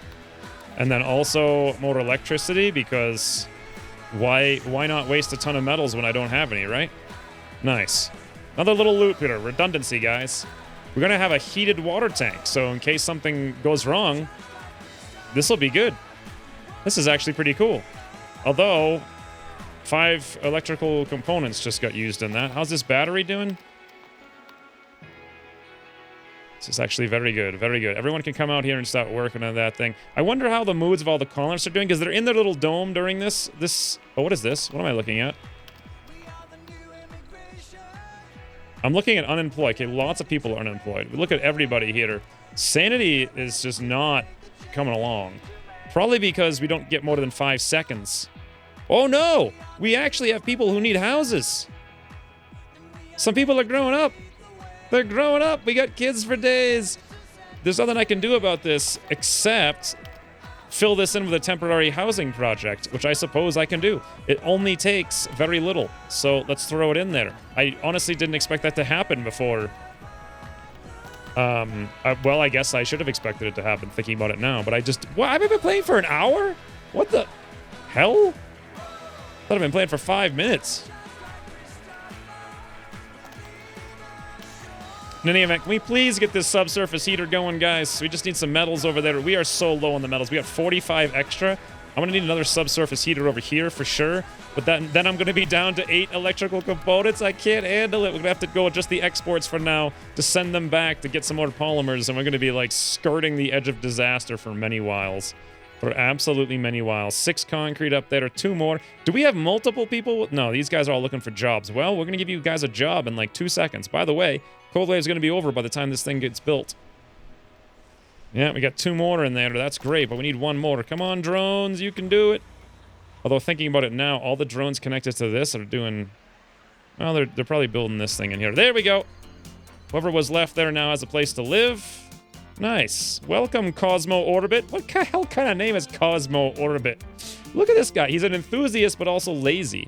And then also more electricity, because why not waste a ton of metals when I don't have any, right? Nice. Another little loop here. Redundancy, guys. We're going to have a heated water tank, so in case something goes wrong, this will be good. This is actually pretty cool. Although 5 electrical components just got used in that. How's this battery doing? This is actually very good, very good. Everyone can come out here and start working on that thing. I wonder how the moods of all the colonists are doing, because they're in their little dome during this. Oh, what is this? What am I looking at? I'm looking at unemployed. Okay, lots of people are unemployed. We look at everybody here. Sanity is just not coming along. Probably because we don't get more than 5 seconds. Oh no! We actually have people who need houses. Some people are growing up. They're growing up. We got kids for days. There's nothing I can do about this except fill this in with a temporary housing project, which I suppose I can do. It only takes very little, so let's throw it in there. I honestly didn't expect that to happen before. Well, I guess I should have expected it to happen, thinking about it now, but I just... What? I've been playing for an hour? What the hell? Thought I've been playing for 5 minutes. In any event, can we please get this subsurface heater going, guys? We just need some metals over there. We are so low on the metals. We got 45 extra. I'm gonna need another subsurface heater over here for sure. But then I'm gonna be down to 8 electrical components. I can't handle it. We're gonna have to go with just the exports for now to send them back to get some more polymers. And we're gonna be like skirting the edge of disaster for many whiles. For absolutely many whiles. 6 concrete up there, 2 more. Do we have multiple people? No, these guys are all looking for jobs. Well, we're gonna give you guys a job in like 2 seconds. By the way, Cold Wave is gonna be over by the time this thing gets built. Yeah, we got 2 more in there. That's great, but we need 1 more. Come on, drones, you can do it. Although thinking about it now, all the drones connected to this are doing... Well, they're probably building this thing in here. There we go. Whoever was left there now has a place to live. Nice. Welcome, Cosmo Orbit. What the hell kind of name is Cosmo Orbit? Look at this guy. He's an enthusiast, but also lazy.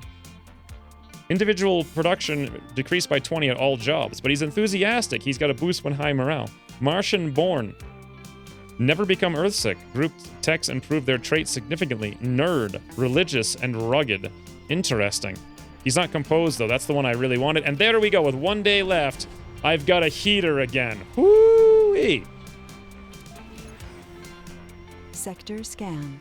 Individual production decreased by 20 at all jobs, but he's enthusiastic. He's got a boost when high morale. Martian born. Never become Earthsick. Group techs improve their traits significantly. Nerd, religious, and rugged. Interesting. He's not composed, though. That's the one I really wanted. And there we go. With 1 day left, I've got a heater again. Whoo-wee! Sector scanned.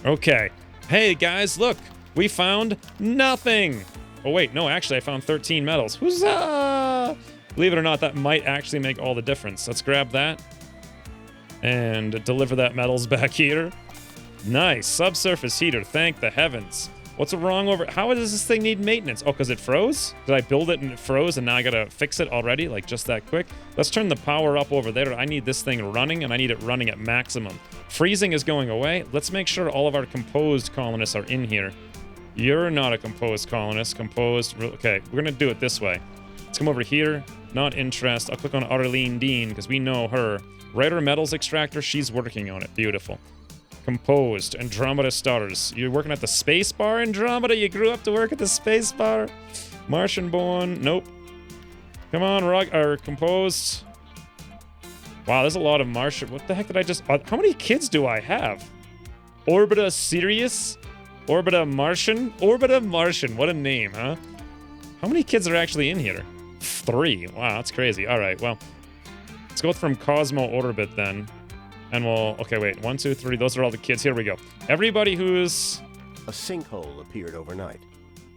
Okay. Hey, guys, look. We found nothing. Oh, wait. No, actually, I found 13 metals. Huzzah! Believe it or not, that might actually make all the difference. Let's grab that. And deliver that metals back here. Nice. Subsurface heater. Thank the heavens. What's wrong over... How does this thing need maintenance? Oh, because it froze? Did I build it and it froze and now I gotta fix it already? Like, just that quick? Let's turn the power up over there. I need this thing running, and I need it running at maximum. Freezing is going away. Let's make sure all of our composed colonists are in here. You're not a composed colonist. Composed... Okay, we're gonna do it this way. Let's come over here. Not interest. I'll click on Arlene Dean, because we know her. Writer metals extractor, she's working on it. Beautiful. Composed. Andromeda stars. You're working at the space bar, Andromeda? You grew up to work at the space bar? Martian born. Nope. Come on, composed. Wow, there's a lot of Martian. What the heck did I just... How many kids do I have? Orbita Sirius? Orbita Martian? Orbita Martian. What a name, huh? How many kids are actually in here? 3. Wow, that's crazy. All right, well... Let's go from Cosmo Orbit then. And we'll... Okay, wait. 1, 2, 3. Those are all the kids. Here we go. Everybody who's... A sinkhole appeared overnight.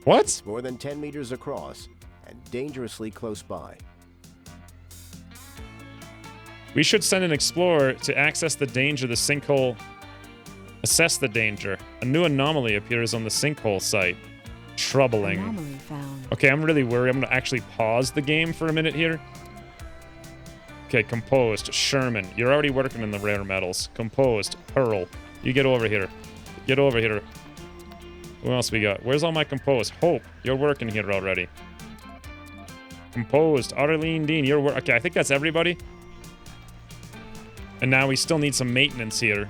What? It's more than 10 meters across and dangerously close by. We should send an explorer to access the danger the sinkhole... Assess the danger. A new anomaly appears on the sinkhole site. Troubling. Anomaly found. Okay, I'm really worried. I'm going to actually pause the game for a minute here. Okay, composed. Sherman. You're already working in the rare metals. Composed. Pearl. You get over here. Get over here. Who else we got? Where's all my composed? Hope. You're working here already. Composed. Arlene Dean. You're okay, I think that's everybody. And now we still need some maintenance here.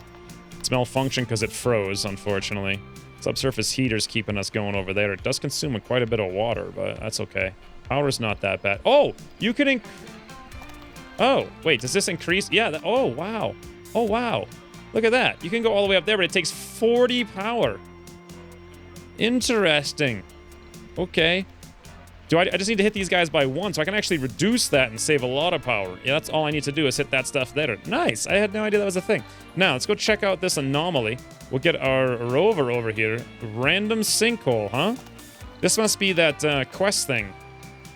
It's malfunctioned because it froze, unfortunately. Subsurface heater's keeping us going over there. It does consume quite a bit of water, but that's okay. Power's not that bad. Oh! You can Oh, wait, does this increase? Yeah, oh, wow. Oh, wow. Look at that. You can go all the way up there, but it takes 40 power. Interesting. Okay. I just need to hit these guys by 1, so I can actually reduce that and save a lot of power. Yeah, that's all I need to do is hit that stuff there. Nice. I had no idea that was a thing. Now, let's go check out this anomaly. We'll get our rover over here. Random sinkhole, huh? This must be that quest thing.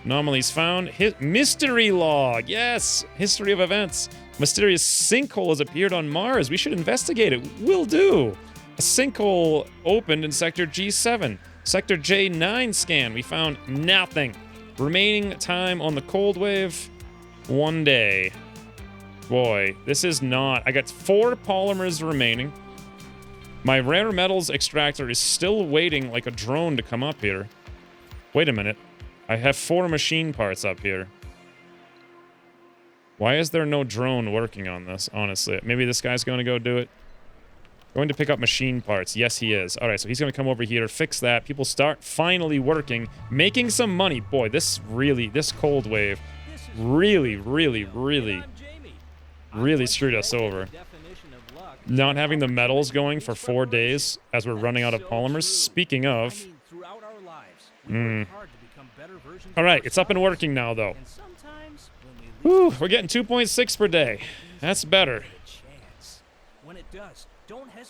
Anomalies found. Mystery log. Yes. History of events. Mysterious sinkhole has appeared on Mars. We should investigate it. Will do. A sinkhole opened in Sector G7. Sector J9 scan. We found nothing. Remaining time on the cold wave, 1 day. Boy, this is not... I got 4 polymers remaining. My rare metals extractor is still waiting like a drone to come up here. Wait a minute. I have 4 machine parts up here. Why is there no drone working on this, honestly? Maybe this guy's going to go do it. Going to pick up machine parts. Yes, he is. All right, so he's going to come over here, fix that. People start finally working, making some money. Boy, this cold wave really screwed us over. Not having the metals going for 4 days as we're running out of polymers. Speaking of... All right, it's up and working now, though. Whew, we're getting 2.6 per day. That's better.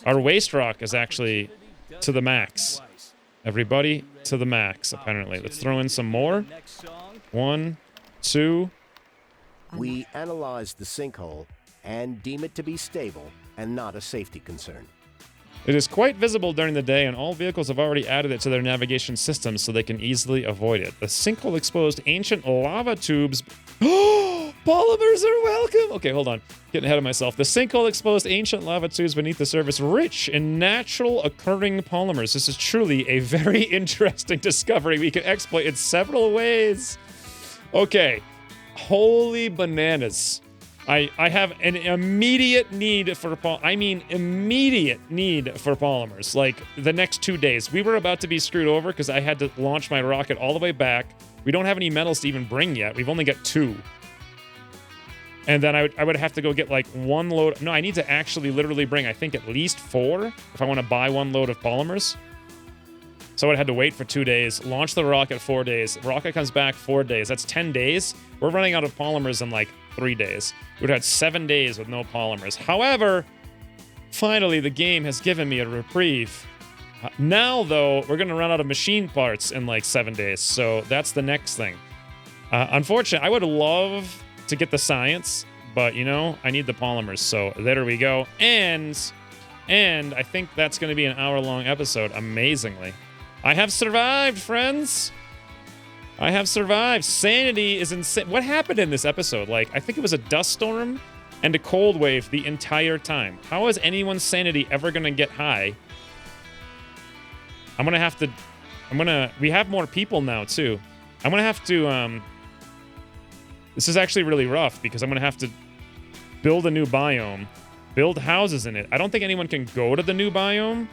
Our waste rock is actually to the max. Everybody to the max, apparently. Let's throw in some more. 1, 2. We analyzed the sinkhole and deem it to be stable and not a safety concern. It is quite visible during the day, and all vehicles have already added it to their navigation systems so they can easily avoid it. The sinkhole exposed ancient lava tubes... Oh, polymers are welcome! Okay, hold on. Getting ahead of myself. The sinkhole exposed ancient lava tubes beneath the surface, rich in natural occurring polymers. This is truly a very interesting discovery. We can exploit in several ways. Okay. Holy bananas. I have an immediate need for immediate need for polymers. Like, the next 2 days. We were about to be screwed over because I had to launch my rocket all the way back. We don't have any metals to even bring yet. We've only got 2. And then I would have to go get, like, 1 load. No, I need to actually literally bring, I think, at least 4 if I want to buy 1 load of polymers. So I had to wait for 2 days, launch the rocket 4 days. Rocket comes back 4 days. That's 10 days. We're running out of polymers in, like, 3 days. We'd had 7 days with no polymers. However, finally, the game has given me a reprieve. Now, though, we're going to run out of machine parts in, like, 7 days. So that's the next thing. Unfortunately, I would love to get the science, but, you know, I need the polymers. So there we go. And I think that's going to be an hour-long episode, amazingly. I have survived, friends. I have survived. Sanity is insane. What happened in this episode? Like, I think it was a dust storm and a cold wave the entire time. How is anyone's sanity ever going to get high? We have more people now, too. I'm going to have to, this is actually really rough because I'm going to have to build a new biome, build houses in it. I don't think anyone can go to the new biome.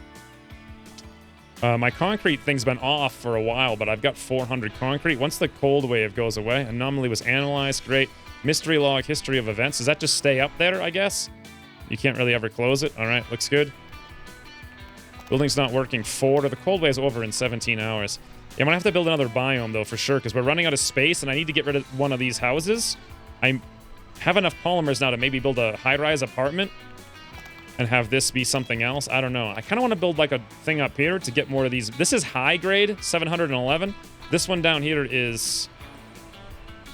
My concrete thing's been off for a while, but I've got 400 concrete. Once the cold wave goes away, anomaly was analyzed. Great. Mystery log, history of events. Does that just stay up there, I guess? You can't really ever close it. All right, looks good. Building's not working. 4. The cold wave's over in 17 hours. Yeah, I'm going to have to build another biome, though, for sure, because we're running out of space, and I need to get rid of one of these houses. I have enough polymers now to maybe build a high-rise apartment and have this be something else. I don't know. I kind of want to build like a thing up here to get more of these. This is high grade, 711. This one down here is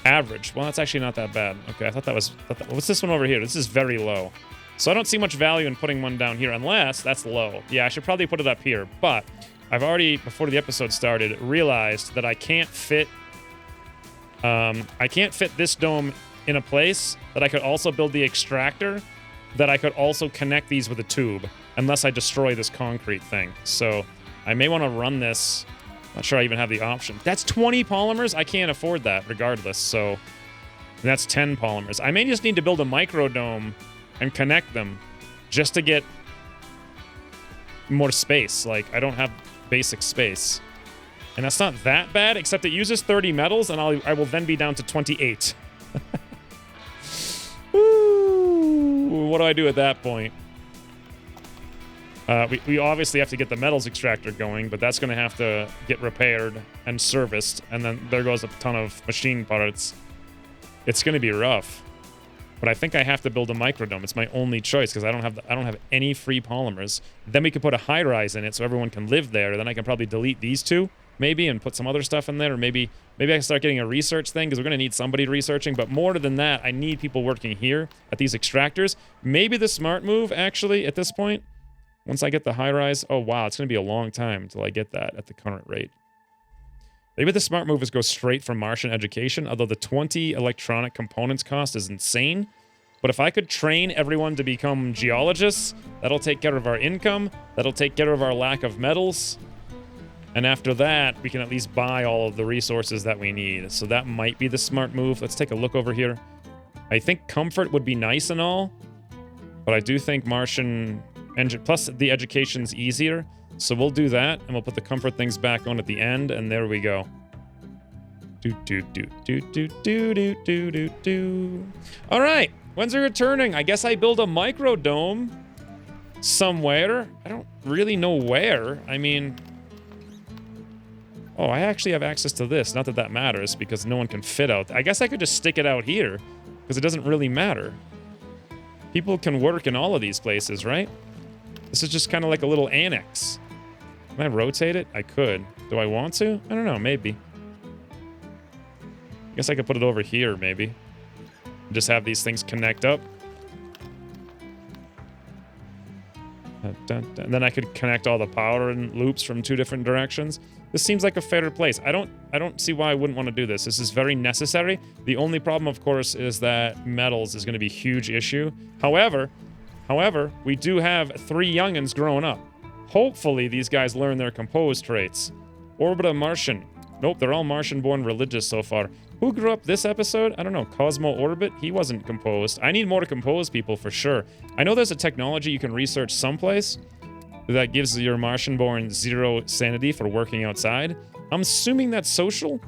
average. Well, that's actually not that bad. Okay, I thought that was... What's this one over here? This is very low. So I don't see much value in putting one down here unless that's low. Yeah, I should probably put it up here. But I've already, before the episode started, realized that I can't fit this dome in a place that I could also build the extractor, that I could also connect these with a tube, unless I destroy this concrete thing. So I may want to run this. Not sure I even have the option. That's 20 polymers? I can't afford that regardless. So that's 10 polymers. I may just need to build a microdome and connect them just to get more space. Like, I don't have basic space. And that's not that bad, except it uses 30 metals, and I will then be down to 28. What do I do at that point? We obviously have to get the metals extractor going, but that's going to have to get repaired and serviced, and then there goes a ton of machine parts. It's going to be rough. But I think I have to build a microdome. It's my only choice because I don't have any free polymers. Then we could put a high-rise in it so everyone can live there. Then I can probably delete these two, maybe, and put some other stuff in there. Or maybe I can start getting a research thing because we're going to need somebody researching. But more than that, I need people working here at these extractors. Maybe the smart move, actually, at this point, once I get the high-rise. Oh, wow, it's going to be a long time until I get that at the current rate. Maybe the smart move is go straight from Martian education, although the 20 electronic components cost is insane. But if I could train everyone to become geologists, that'll take care of our income, that'll take care of our lack of metals. And after that, we can at least buy all of the resources that we need. So that might be the smart move. Let's take a look over here. I think comfort would be nice and all, but I do think Martian engine plus the education's easier. So we'll do that, and we'll put the comfort things back on at the end, and there we go. All right, when's it returning? I guess I build a micro dome somewhere. I don't really know where. I mean, oh, I actually have access to this. Not that that matters because no one can fit out. I guess I could just stick it out here because it doesn't really matter. People can work in all of these places, right? This is just kind of like a little annex. Can I rotate it? I could. Do I want to? I don't know, maybe. I guess I could put it over here, maybe. Just have these things connect up. And then I could connect all the power and loops from 2 different directions. This seems like a fairer place. I don't see why I wouldn't want to do this. This is very necessary. The only problem, of course, is that metals is going to be a huge issue. However, we do have 3 youngins growing up. Hopefully, these guys learn their compose traits. Orbita Martian. Nope, they're all Martian-born religious so far. Who grew up this episode? I don't know. Cosmo Orbit? He wasn't composed. I need more to compose people for sure. I know there's a technology you can research someplace that gives your Martian-born 0 sanity for working outside. I'm assuming that's social.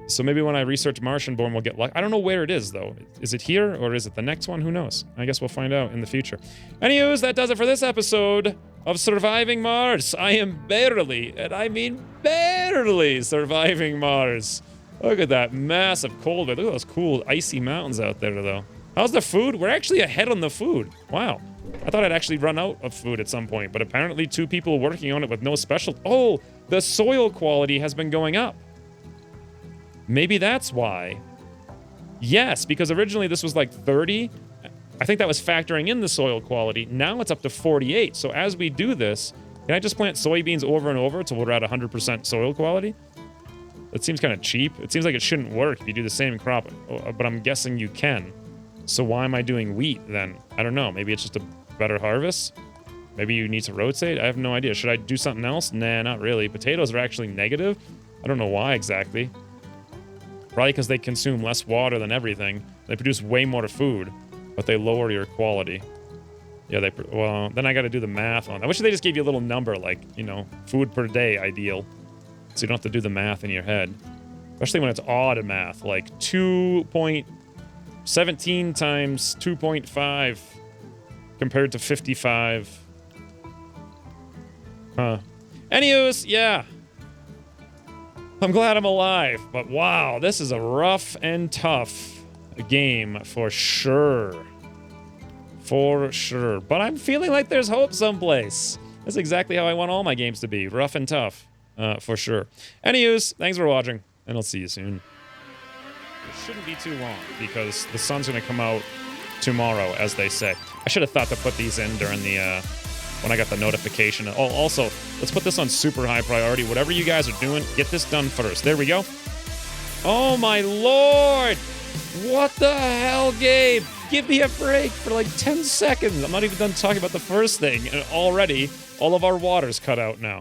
So maybe when I research Martian-born, we'll get luck. I don't know where it is, though. Is it here, or is it the next one? Who knows? I guess we'll find out in the future. Anyways, that does it for this episode of Surviving Mars. I am barely, and I mean barely, surviving Mars. Look at that massive cold wave. Look at those cool icy mountains out there, though. How's the food? We're actually ahead on the food. Wow. I thought I'd actually run out of food at some point, but apparently 2 people working on it with no special... Oh, the soil quality has been going up. Maybe that's why. Yes, because originally this was like 30. I think that was factoring in the soil quality. Now it's up to 48. So as we do this, can I just plant soybeans over and over until we're at 100% soil quality? That seems kind of cheap. It seems like it shouldn't work if you do the same crop, but I'm guessing you can. So why am I doing wheat then? I don't know. Maybe it's just a better harvest? Maybe you need to rotate? I have no idea. Should I do something else? Nah, not really. Potatoes are actually negative. I don't know why exactly. Probably because they consume less water than everything. They produce way more food, but they lower your quality. Yeah, well, then I got to do the math on. I wish they just gave you a little number, like, you know, food per day, ideal. So you don't have to do the math in your head. Especially when it's odd math, like 2.17 times 2.5 compared to 55. Huh. Anyways, yeah. I'm glad I'm alive, but wow, this is a rough and tough game for sure. For sure. But I'm feeling like there's hope someplace. That's exactly how I want all my games to be. Rough and tough. For sure. Anyways, thanks for watching, and I'll see you soon. It shouldn't be too long, because the sun's going to come out tomorrow, as they say. I should have thought to put these in during the... when I got the notification. Oh, also, let's put this on super high priority. Whatever you guys are doing, get this done first. There we go. Oh, my Lord. What the hell, Gabe? Give me a break for like 10 seconds. I'm not even done talking about the first thing. And already, all of our water's cut out now.